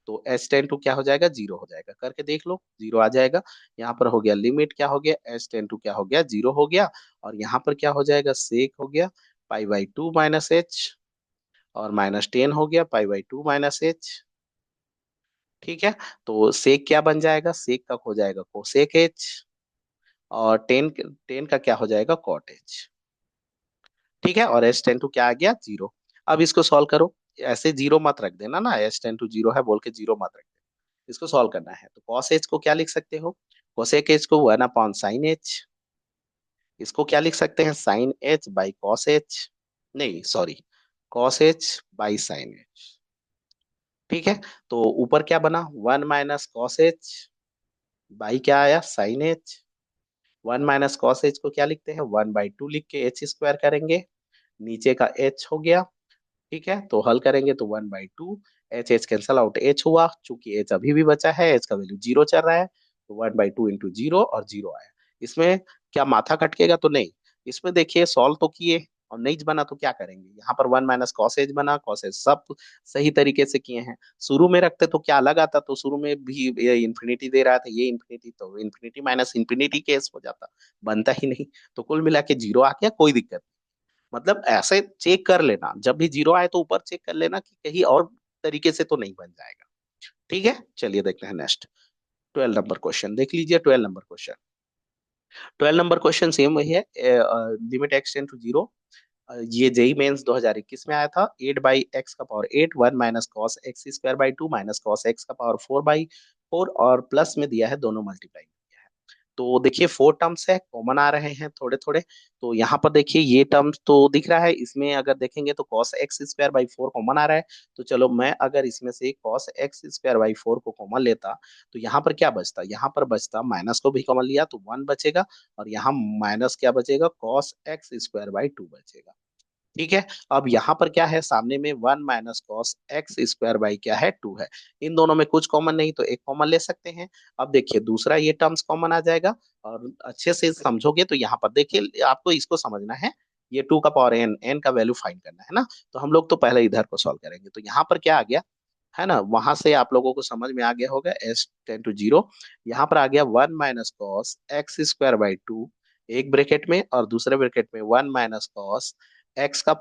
Speaker 1: तो h टेन टू क्या हो जाएगा, 0 हो जाएगा। करके देख लो, 0 आ जाएगा। यहाँ पर हो गया लिमिट क्या हो गया, h टेन टू क्या हो गया, 0 हो गया। और यहाँ पर क्या हो जाएगा, सेक हो गया π/2 माइनस h, और -10 हो गया π/2 माइनस h। ठीक है, तो सेक क्या बन जाएगा, सेक का हो जाएगा कोसेक एच, और टेन टेन का क्या हो जाएगा, कॉट एच। ठीक है, और h टेन टू क्या आ गया, 0। अब इसको सॉल्व करो। ऐसे 0 मत रख देना ना, h टेन टू 0 है बोल के 0 मत रख देना। इसको सॉल्व करना है, तो कॉस एच को क्या लिख सकते हो, कोसेक एच को 1/sin h। इसको क्या लिख सकते हैं, sine h by cos h, नहीं sorry, cos h by sine h. ठीक है, तो ऊपर क्या बना, 1 - cos h बाई क्या आया, साइन एच। 1 - cos h को क्या लिखते हैं, 1/2 लिख के h² करेंगे, नीचे का h हो गया। ठीक है, तो हल करेंगे तो 1/2, H H cancel out, h हुआ, चूंकि h अभी भी बचा है, h का वैल्यू 0 चल रहा है, तो 1/2 इंटू 0 और 0 आया। इसमें क्या माथा खटकेगा, तो नहीं। इसमें देखिए सॉल्व तो किए और नहीं बना तो क्या करेंगे, यहाँ पर 1 - cos h बना, cos h सब सही तरीके से किए हैं। शुरू में रखते तो क्या अलग आता, तो शुरू में भी ये इन्फिनिटी दे रहा था, ये इन्फिनिटी, तो इन्फिनिटी माइनस इन्फिनिटी केस हो जाता, बनता ही नहीं। तो कुल मिला के 0 आ गया, कोई दिक्कत नहीं। मतलब ऐसे चेक कर लेना, जब भी 0 आए तो ऊपर चेक कर लेना कि कहीं और तरीके से तो नहीं बन जाएगा। ठीक है, चलिए देखते हैं नेक्स्ट। 12 नंबर क्वेश्चन देख लीजिए, 12 number question. 12 number question same वही है, limit x tends to zero. ये जेई मेंस 2021 में आया था। 8/x⁴ 1 minus cos x square by 2 minus cos x⁴/4 और प्लस में दिया है, दोनों मल्टीप्लाई किया है। तो देखिए 4 टर्म्स है, कॉमन आ रहे हैं थोड़े थोड़े। तो यहाँ पर देखिए ये टर्म्स तो दिख रहा है, इसमें अगर देखेंगे तो कॉस x⁴/4 कॉमन आ रहा है। तो चलो मैं अगर इसमें से कॉस x⁴/4 को कॉमन लेता, तो यहाँ पर क्या बचता, यहाँ पर बचता, माइनस को भी कॉमन लिया तो 1 बचेगा, और यहाँ माइनस क्या बचेगा, कॉस x⁴/2 बचेगा। ठीक है। अब यहाँ पर क्या है, सामने में 1 माइनस कॉस x⁴ बाई क्या है, 2 है। इन दोनों में कुछ कॉमन नहीं, तो एक कॉमन ले सकते हैं। अब देखिए दूसरा ये टर्म्स कॉमन आ जाएगा, और अच्छे से समझोगे तो यहाँ पर देखिए आपको इसको समझना है। ये 2 का पावर n, n का वैल्यू फाइंड करना है ना। तो हम लोग तो पहले इधर को सॉल्व करेंगे। तो यहाँ पर क्या आ गया, है ना, वहां से आप लोगों को समझ में आ गया होगा, s टेन टू 0। यहाँ पर आ गया 1 माइनस कॉस x⁴/2, एक ब्रैकेट में, और दूसरे ब्रैकेट में 1 माइनस कॉस x⁴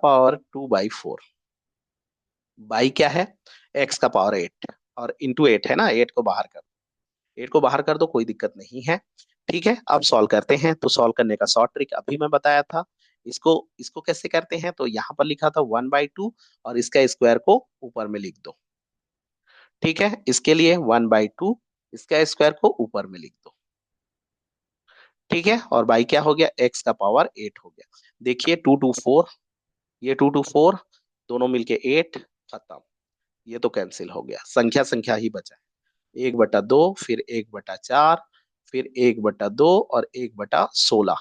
Speaker 1: बाई क्या है, x⁴ 8, और इंटू 8 है ना, 8 को बाहर कर दो, 8 को बाहर कर दो, कोई दिक्कत नहीं है। ठीक है, अब सॉल्व करते हैं। तो सॉल्व करने का शॉर्ट ट्रिक अभी मैं बताया था। इसको इसको कैसे करते हैं, तो यहाँ पर लिखा था 1/2, और इसका स्क्वायर को ऊपर में लिख दो। ठीक है, इसके लिए 1/2, इसका स्क्वायर को ऊपर में लिख दो। ठीक है, और बाई क्या हो गया, x⁴ 8 हो गया। देखिए 2 2 4, ये 2 2 4, दोनों मिलके 8, खत्म। ये तो कैंसिल हो गया, संख्या संख्या ही बचा है। 1/2, फिर 1/4, फिर 1/2 और 1/16,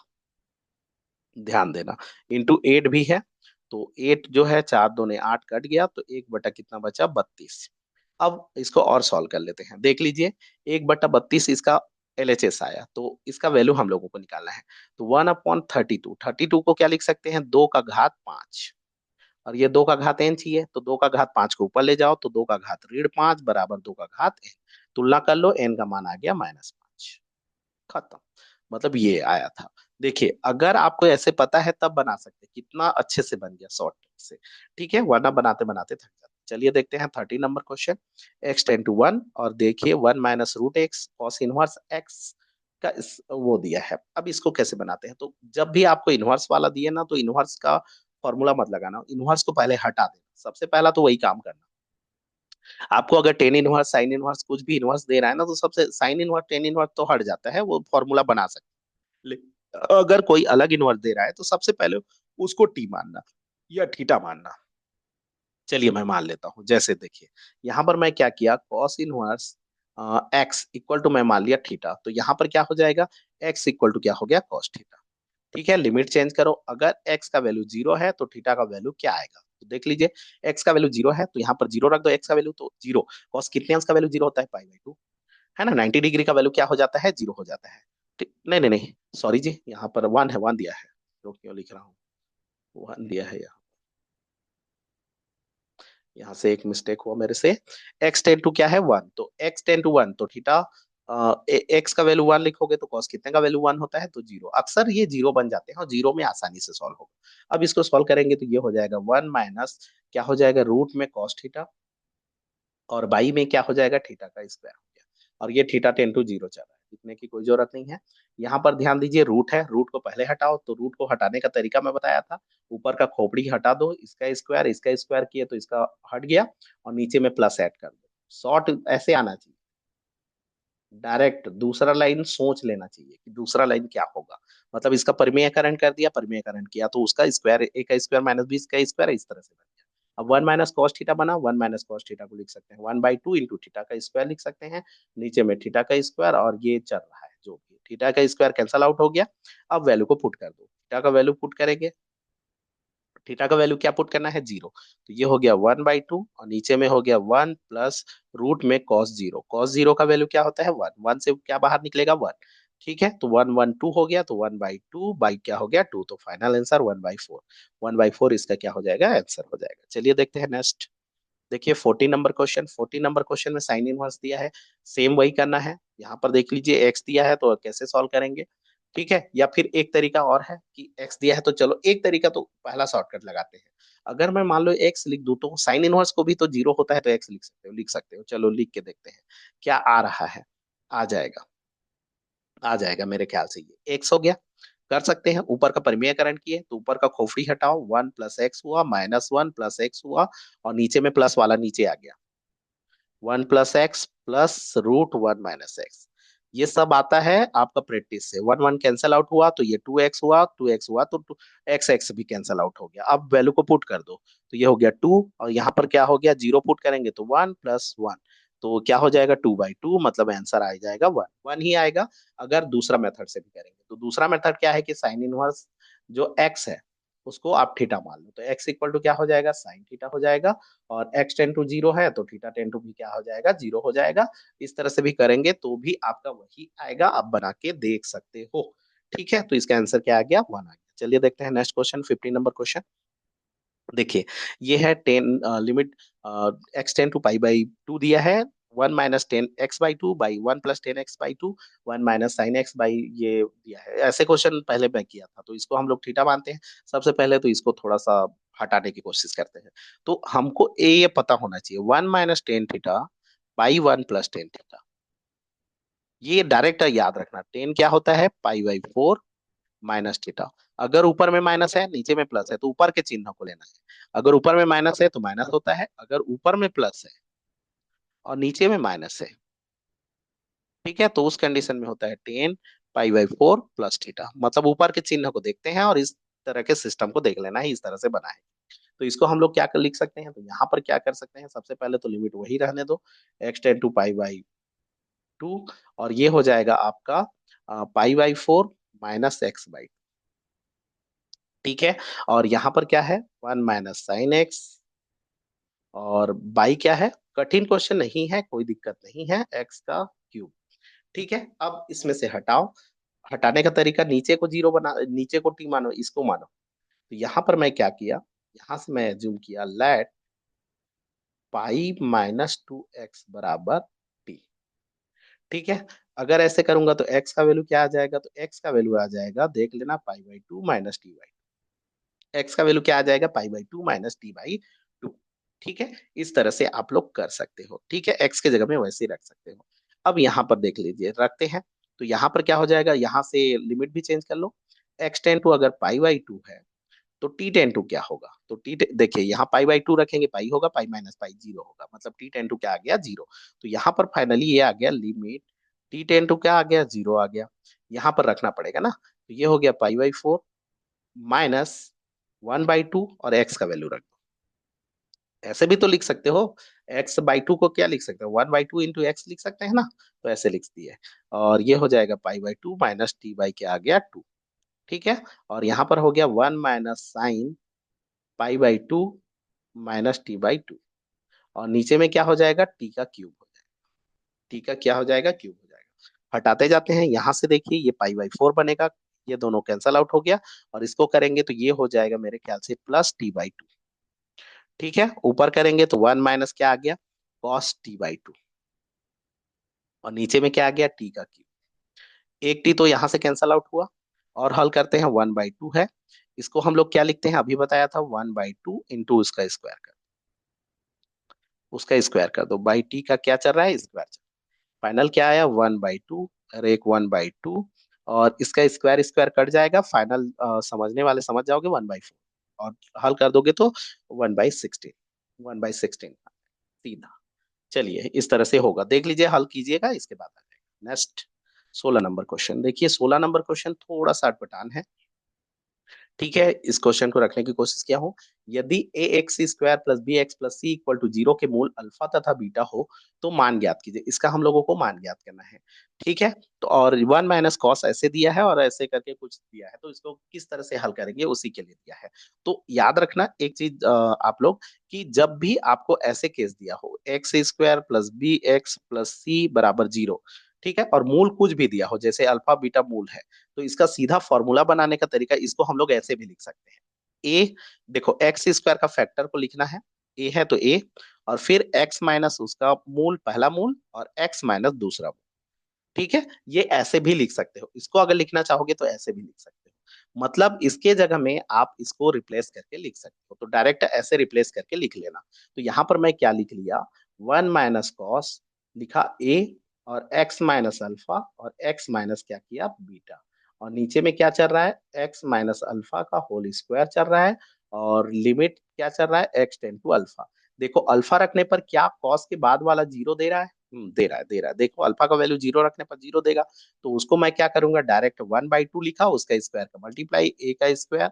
Speaker 1: ध्यान देना। इंटू 8 भी है, तो 8 जो है, 4 दूने 8 कट गया, तो 1 बटा कितना बचा, 32। अब इसको और सॉल्व कर लेते हैं, देख लीजिए। 1/32 इसका LHS आया, तो इसका वैल्यू हम लोगों को निकालना है। तो 1/32, 32 को क्या लिख सकते हैं, 2 का घात 5, और ये 2 का घात n चाहिए, तो 2 का घात 5 को ऊपर ले जाओ, तो 2 का घात ऋण 5 बराबर 2 का घात n। तुलना कर लो, n का मान आ गया -5, खत्म। मतलब ये आया था। देखिए अगर आपको ऐसे पता है तब बना सकते, कितना अच्छे से बन गया शॉर्ट से। ठीक है, वरना बनाते बनाते थक जाते। चलिए देखते हैं 30 number question. x tends to 1, और देखिए 1 minus root x cos inverse x का वो दिया है। अब इसको कैसे बनाते हैं, तो जब भी आपको इनवर्स वाला दिए ना, तो इनवर्स का फॉर्मूला मत लगाना, इनवर्स को पहले हटा देना, सबसे पहला तो वही काम करना। आपको अगर टेन इनवर्स, साइन इनवर्स, कुछ भी इनवर्स दे रहा है ना, तो सबसे साइन इनवर्स, टेन इनवर्स तो हट जाता है, वो फॉर्मूला बना सकते हैं। अगर कोई अलग इनवर्स दे रहा है, तो सबसे पहले उसको टी मानना या थीटा मानना। चलिए मैं मान लेता हूँ, जैसे देखिए यहाँ पर मैं क्या किया, cos inverse x equal to मैं मान लिया थीटा, तो यहाँ पर क्या हो जाएगा, एक्स इक्वल टू क्या हो गया, कॉस थीटा। ठीक है, लिमिट चेंज करो, अगर x का वैल्यू 0 है तो थीटा का वैल्यू क्या आएगा, तो देख लीजिए। x का वैल्यू 0 है, तो यहाँ पर 0 रख दो, x का वैल्यू तो 0। cos कितने अंश का वैल्यू 0 होता है, π/2, है ना। 90 डिग्री का वैल्यू क्या हो जाता है, 0 हो जाता है। ठीक, नहीं नहीं नहीं, सॉरी जी, यहाँ पर 1 है, 1 दिया है, तो क्यों लिख रहा हूँ, 1 दिया है यहाँ। यहाँ से एक मिस्टेक हुआ मेरे से। x टेन टू क्या है, 1, तो x टेन टू 1, तो थीटा एक्स का वैल्यू 1 लिखोगे, तो कॉस कितने का वैल्यू 1 होता है, तो 0। अक्सर ये 0 बन जाते हैं, और 0 में आसानी से सॉल्व होगा। अब इसको सॉल्व करेंगे तो ये हो जाएगा 1 माइनस क्या हो जाएगा, रूट में कॉस थीटा, और बाई में क्या हो जाएगा, थीटा का स्क्वायर हो गया। और ये थीटा टेन टू 0 चल रहा है, लिखने की कोई जरूरत नहीं है। यहाँ पर ध्यान दीजिए, रूट है, रूट को पहले हटाओ, तो रूट को हटाने का तरीका मैं बताया था। ऊपर का खोपड़ी हटा दो, इसका स्क्वायर किए तो इसका हट गया, और नीचे में प्लस ऐड कर दो। शॉर्ट ऐसे आना चाहिए, डायरेक्ट दूसरा लाइन सोच लेना चाहिए कि दूसरा लाइन क्या होगा। मतलब इसका परिमेयकरण कर दिया, परिमेयकरण किया तो उसका स्क्वायर, ए का स्क्वायर माइनस बी का स्क्वायर, इस तरह से बन गया। अब 1 माइनस कॉस थीटा बना, 1 माइनस कॉस थीटा को लिख सकते हैं 1/2 इंटू थीटा का स्क्वायर लिख सकते हैं, नीचे में थीटा का स्क्वायर, और ये चल रहा है जो भी, थीटा का स्क्वायर कैंसल आउट हो गया। अब वैल्यू को पुट कर दो, थीटा का वैल्यू पुट करेंगे, थीटा का वैल्यू क्या पुट करना है, 0। तो ये हो गया 1/2, और नीचे में हो गया 1 प्लस रूट में कॉस 0, कॉस 0 का वैल्यू क्या होता है, 1, 1 से क्या बाहर निकलेगा, 1। ठीक है, तो 1 1 2 हो गया, तो 1/2 बाई क्या हो गया, 2, तो फाइनल आंसर 1/4। 1/4 इसका क्या हो जाएगा, आंसर हो जाएगा। चलिए देखते हैं नेक्स्ट। देखिए 14 नंबर क्वेश्चन, 14 नंबर क्वेश्चन में साइन इनवर्स दिया है, सेम वही करना है। यहाँ पर देख लीजिए एक्स दिया है, तो कैसे सॉल्व करेंगे। ठीक है, या फिर एक तरीका और है कि एक्स दिया है, तो चलो एक तरीका तो पहला शॉर्टकट लगाते हैं। अगर मैं मान लो एक्स लिख दूं, तो साइन इनवर्स को भी तो 0 होता है, तो एक्स लिख सकते हो, लिख सकते हो। चलो लिख के देखते हैं क्या आ रहा है, आ जाएगा। आ जाएगा मेरे ख्याल से, ये एक्स हो गया। कर सकते हैं, ऊपर का परिमेयकरण किए तो ऊपर का खोपड़ी हटाओ, 1 + x हुआ, -1 + x हुआ, और नीचे में प्लस वाला नीचे आ गया, 1 + x √1 - x। ये सब आता है आपका प्रैक्टिस से। 1 1 कैंसल आउट हुआ तो ये 2x हुआ, 2x हुआ तो एक्स एक्स भी कैंसल आउट हो गया। अब वैल्यू को पुट कर दो, तो ये हो गया 2, और यहाँ पर क्या हो गया, 0 पुट करेंगे तो 1 + 1, तो क्या हो जाएगा, 2/2, मतलब आंसर आ जाएगा 1 1 ही आएगा। अगर दूसरा मेथड से भी करेंगे तो दूसरा मेथड क्या है कि साइन इनवर्स जो x है उसको आप थीटा मान लो, तो x इक्वल टू क्या हो जाएगा, साइन थीटा हो जाएगा, और x टेन टू 0 है तो थीटा टेन टू भी क्या हो जाएगा, 0 हो जाएगा। इस तरह से भी करेंगे तो भी आपका वही आएगा, आप बना के देख सकते हो। ठीक है, तो इसका आंसर क्या आ गया, 1 आ गया। चलिए देखते हैं नेक्स्ट क्वेश्चन, 15 नंबर क्वेश्चन। देखिए, ये है 10, limit x tends to pi by 2 दिया है, 1 - 10 x/2 by 1 + 10 x/2, 1 - sin x by ये दिया है। ऐसे क्वेश्चन पहले मैं किया था, तो इसको हम लोग थीटा मानते हैं। सबसे पहले तो इसको थोड़ा सा हटाने की कोशिश करते हैं। तो हमको ये पता होना चाहिए, 1 - 10 थीटा बाई 1 + 10 थीटा। ये डायरेक्ट याद रखना, 10 क्या होता है, π/4 माइनस थीटा। अगर ऊपर में माइनस है नीचे में प्लस है तो ऊपर के चिन्ह को लेना है। अगर ऊपर में माइनस है तो माइनस होता है, अगर ऊपर में प्लस है और नीचे में माइनस है, ठीक है, तो उस कंडीशन में होता है 10 π/4 + थीटा। मतलब ऊपर के चिन्ह को देखते हैं और इस तरह के सिस्टम को देख लेना है, इस तरह से बना है। तो इसको हम लोग क्या कर लिख सकते हैं, तो यहाँ पर क्या कर सकते हैं, सबसे पहले तो लिमिट वही रहने दो, x tends to pi by 2, और ये हो जाएगा आपका π/4 -x/2। ठीक है, और यहाँ पर क्या है, 1 - sin x, और बाई क्या है, कठिन क्वेश्चन नहीं है, कोई दिक्कत नहीं है, x का क्यूब। ठीक है, अब इसमें से हटाओ। हटाने का तरीका, नीचे को 0 बना, नीचे को टी मानो, इसको मानो। तो यहाँ पर मैं क्या किया, यहाँ से मैं जूम किया, लेट π - 2x बराबर टी। ठीक है, अगर ऐसे करूंगा तो x का वैल्यू क्या आ जाएगा, तो x का वैल्यू आ जाएगा, देख लेना, π/2 - t/2। एक्स का वैल्यू क्या आ जाएगा, π/2 - t/2। ठीक है, इस तरह से आप लोग कर सकते हो। ठीक है, एक्स के जगह में वैसे ही रख सकते हो। अब यहाँ पर देख लीजिए, रखते हैं, तो यहाँ पर क्या हो जाएगा, यहाँ से लिमिट भी चेंज कर लो। x टेन टू अगर π/2 है तो t टेन टू क्या होगा, तो देखिए, यहाँ π/2 रखेंगे, पाई होगा, पाई माइनस पाई 0 होगा, मतलब t टेन टू क्या आ गया, 0। तो यहाँ पर फाइनली ये आ गया, लिमिट t टेन टू क्या आ गया, 0 आ गया। यहाँ पर रखना पड़ेगा ना, तो ये हो गया π/4 -1/2, और x का वैल्यू रख दो। ऐसे भी तो लिख सकते हो, x/2 को क्या लिख सकते हो, 1/2 इंटू एक्स लिख सकते हैं ना, तो ऐसे लिख दिए। और ये हो जाएगा π/2 -t बाई क्या आ गया, 2। ठीक है, और यहाँ पर हो गया 1 - sin π/2 -t/2, और नीचे में क्या हो जाएगा, t का क्यूब हो जाएगा। टी का क्या हो जाएगा, क्यूब हो जाएगा। हटाते जाते हैं, यहाँ से देखिए ये π/4 बनेगा, ये दोनों कैंसल आउट हो गया, और इसको करेंगे तो ये हो जाएगा मेरे ख्याल से +t/2। ठीक है, ऊपर करेंगे तो 1 माइनस क्या आ गया, cos t/2, और नीचे में क्या आ गया, t का क्यूब। एक t तो यहाँ से कैंसल आउट हुआ, और हल करते हैं, 1/2 है, इसको हम लोग क्या लिखते हैं, अभी बताया था, 1/2 इंटू उसका स्क्वायर कर दो, बाई टी का क्या चल रहा है, स्क्वायर चल रहा है। फाइनल क्या आया, 1/2, और एक 1/2, और इसका स्क्वायर स्क्वायर कट जाएगा, फाइनल समझने वाले समझ जाओगे, 1/4, और हल कर दोगे तो 1/16, 1/16 सीधा। चलिए, इस तरह से होगा, देख लीजिए, हल कीजिएगा, इसके बाद आ जाएगा नेक्स्ट। 16 नंबर क्वेश्चन देखिए, 16 नंबर क्वेश्चन थोड़ा सा अटपटान है। ठीक है, इस क्वेश्चन को रखने की कोशिश किया हूँ। यदि A x square plus B x plus C equal to 0 के मूल अल्फा तथा बीटा हो तो मान ज्ञात कीजिए। इसका हम लोगों को मान ज्ञात करना है। ठीक है, तो और 1 - cos ऐसे दिया है और ऐसे करके कुछ दिया है, तो इसको किस तरह से हल करेंगे उसी के लिए दिया है। तो याद रखना एक चीज, आप लोग, कि जब भी आपको ऐसे केस दिया हो, x square plus B x plus C बराबर 0, ठीक है, और मूल कुछ भी दिया हो, जैसे अल्फा बीटा मूल है, तो इसका सीधा फॉर्मूला बनाने का तरीका, इसको हम लोग ऐसे भी लिख सकते हैं। ए, देखो, एक्स स्क्वायर का फैक्टर को लिखना है, ए है तो ए, और फिर एक्स माइनस उसका मूल, पहला मूल, और एक्स माइनस दूसरा मूल। ठीक है, ये ऐसे भी लिख सकते हो, इसको अगर लिखना चाहोगे तो ऐसे भी लिख सकते हो, मतलब इसके जगह में आप इसको रिप्लेस करके लिख सकते हो, तो डायरेक्ट ऐसे रिप्लेस करके लिख लेना। तो यहाँ पर मैं क्या लिख लिया, 1 - cos लिखा ए, और एक्स माइनस अल्फा और एक्स माइनस क्या किया बीटा, और नीचे में क्या चल रहा है एक्स माइनस अल्फा का होल स्क्वायर चल रहा है, और लिमिट क्या चल रहा है एक्स टेन टू अल्फा। देखो अल्फा रखने पर क्या कॉस के बाद वाला जीरो दे रहा है, दे रहा है। देखो अल्फा का वैल्यू जीरो रखने पर जीरो देगा, तो उसको मैं क्या करूंगा डायरेक्ट 1/2 लिखा, उसका स्क्वायर का मल्टीप्लाई ए का स्क्वायर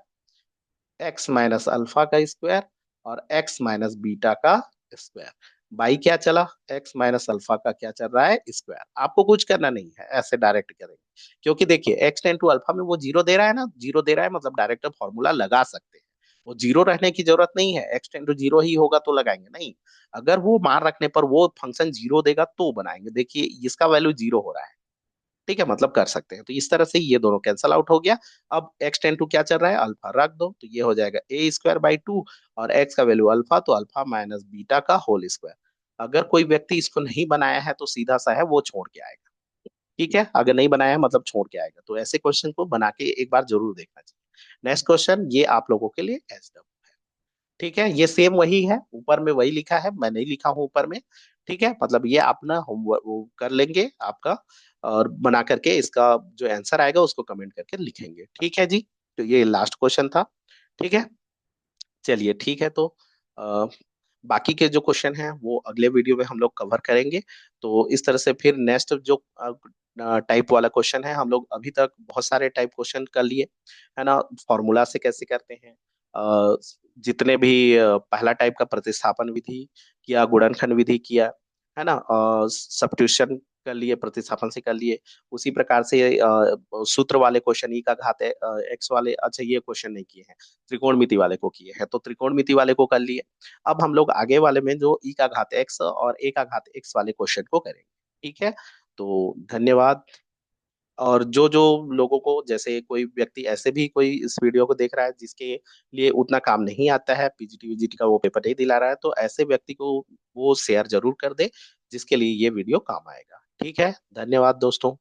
Speaker 1: एक्स माइनस अल्फा का स्क्वायर और एक्स माइनस बीटा का स्क्वायर, बाई क्या चला एक्स माइनस अल्फा का क्या चल रहा है स्क्वायर। आपको कुछ करना नहीं है, ऐसे डायरेक्ट करेंगे, क्योंकि देखिए एक्स टेन टू अल्फा में वो जीरो दे रहा है ना, जीरो दे रहा है मतलब डायरेक्ट फॉर्मूला लगा सकते हैं। वो जीरो रहने की जरूरत नहीं है, एक्स टेन टू जीरो ही होगा तो लगाएंगे नहीं, अगर वो मान रखने पर वो फंक्शन जीरो देगा तो बनाएंगे। देखिए इसका वैल्यू जीरो हो रहा है, ठीक है, मतलब कर सकते हैं। तो इस तरह से ये दोनों कैंसल आउट हो गया। अब एक्स टेन टू क्या चल रहा है अल्फा रख दो, तो ये हो जाएगा ए स्क्वायर बाई टू, और एक्स का वैल्यू अल्फा तो अल्फा माइनस बीटा का होल स्क्वायर। अगर कोई व्यक्ति इसको नहीं बनाया है तो सीधा सा है वो छोड़ के आएगा, ठीक है, अगर नहीं बनाया है मतलब छोड़ के आएगा। तो ऐसे क्वेश्चन को बना के एक बार जरूर देखना चाहिए। नेक्स्ट क्वेश्चन ये आप लोगों के लिए एच, ठीक है, ये सेम वही है, ऊपर में वही लिखा है, मैं नहीं लिखा हूँ ऊपर में, ठीक है, मतलब ये अपना होमवर्क वो कर लेंगे आपका, और बना करके इसका जो आंसर आएगा उसको कमेंट करके लिखेंगे, ठीक है जी। तो ये लास्ट क्वेश्चन था, ठीक है, चलिए ठीक है। तो अ, बाकी के जो क्वेश्चन हैं वो अगले वीडियो में हम लोग कवर करेंगे। तो इस तरह से फिर नेक्स्ट जो टाइप वाला क्वेश्चन है, हम लोग अभी तक बहुत सारे टाइप क्वेश्चन कर लिए, है ना, फॉर्मूला से कैसे करते हैं, अ, जितने भी पहला टाइप का प्रतिस्थापन विधि किया, गुणनखंड विधि किया, है ना, सब्स्टिट्यूशन कर लिए, प्रतिस्थापन से कर लिए, उसी प्रकार से सूत्र वाले क्वेश्चन ई का घात एक्स वाले, अच्छा ये क्वेश्चन नहीं किए हैं, त्रिकोणमिति वाले को किए हैं, तो त्रिकोणमिति वाले को कर लिए। अब हम लोग आगे वाले में जो ई का घात एक्स और ए का घात एक्स वाले क्वेश्चन को करेंगे, ठीक है। तो धन्यवाद। और जो जो लोगों को, जैसे कोई व्यक्ति ऐसे भी कोई इस वीडियो को देख रहा है जिसके लिए उतना काम नहीं आता है, पीजीटी वीजीटी का वो पेपर नहीं दिला रहा है, तो ऐसे व्यक्ति को वो शेयर जरूर कर दे जिसके लिए ये वीडियो काम आएगा, ठीक है। धन्यवाद दोस्तों।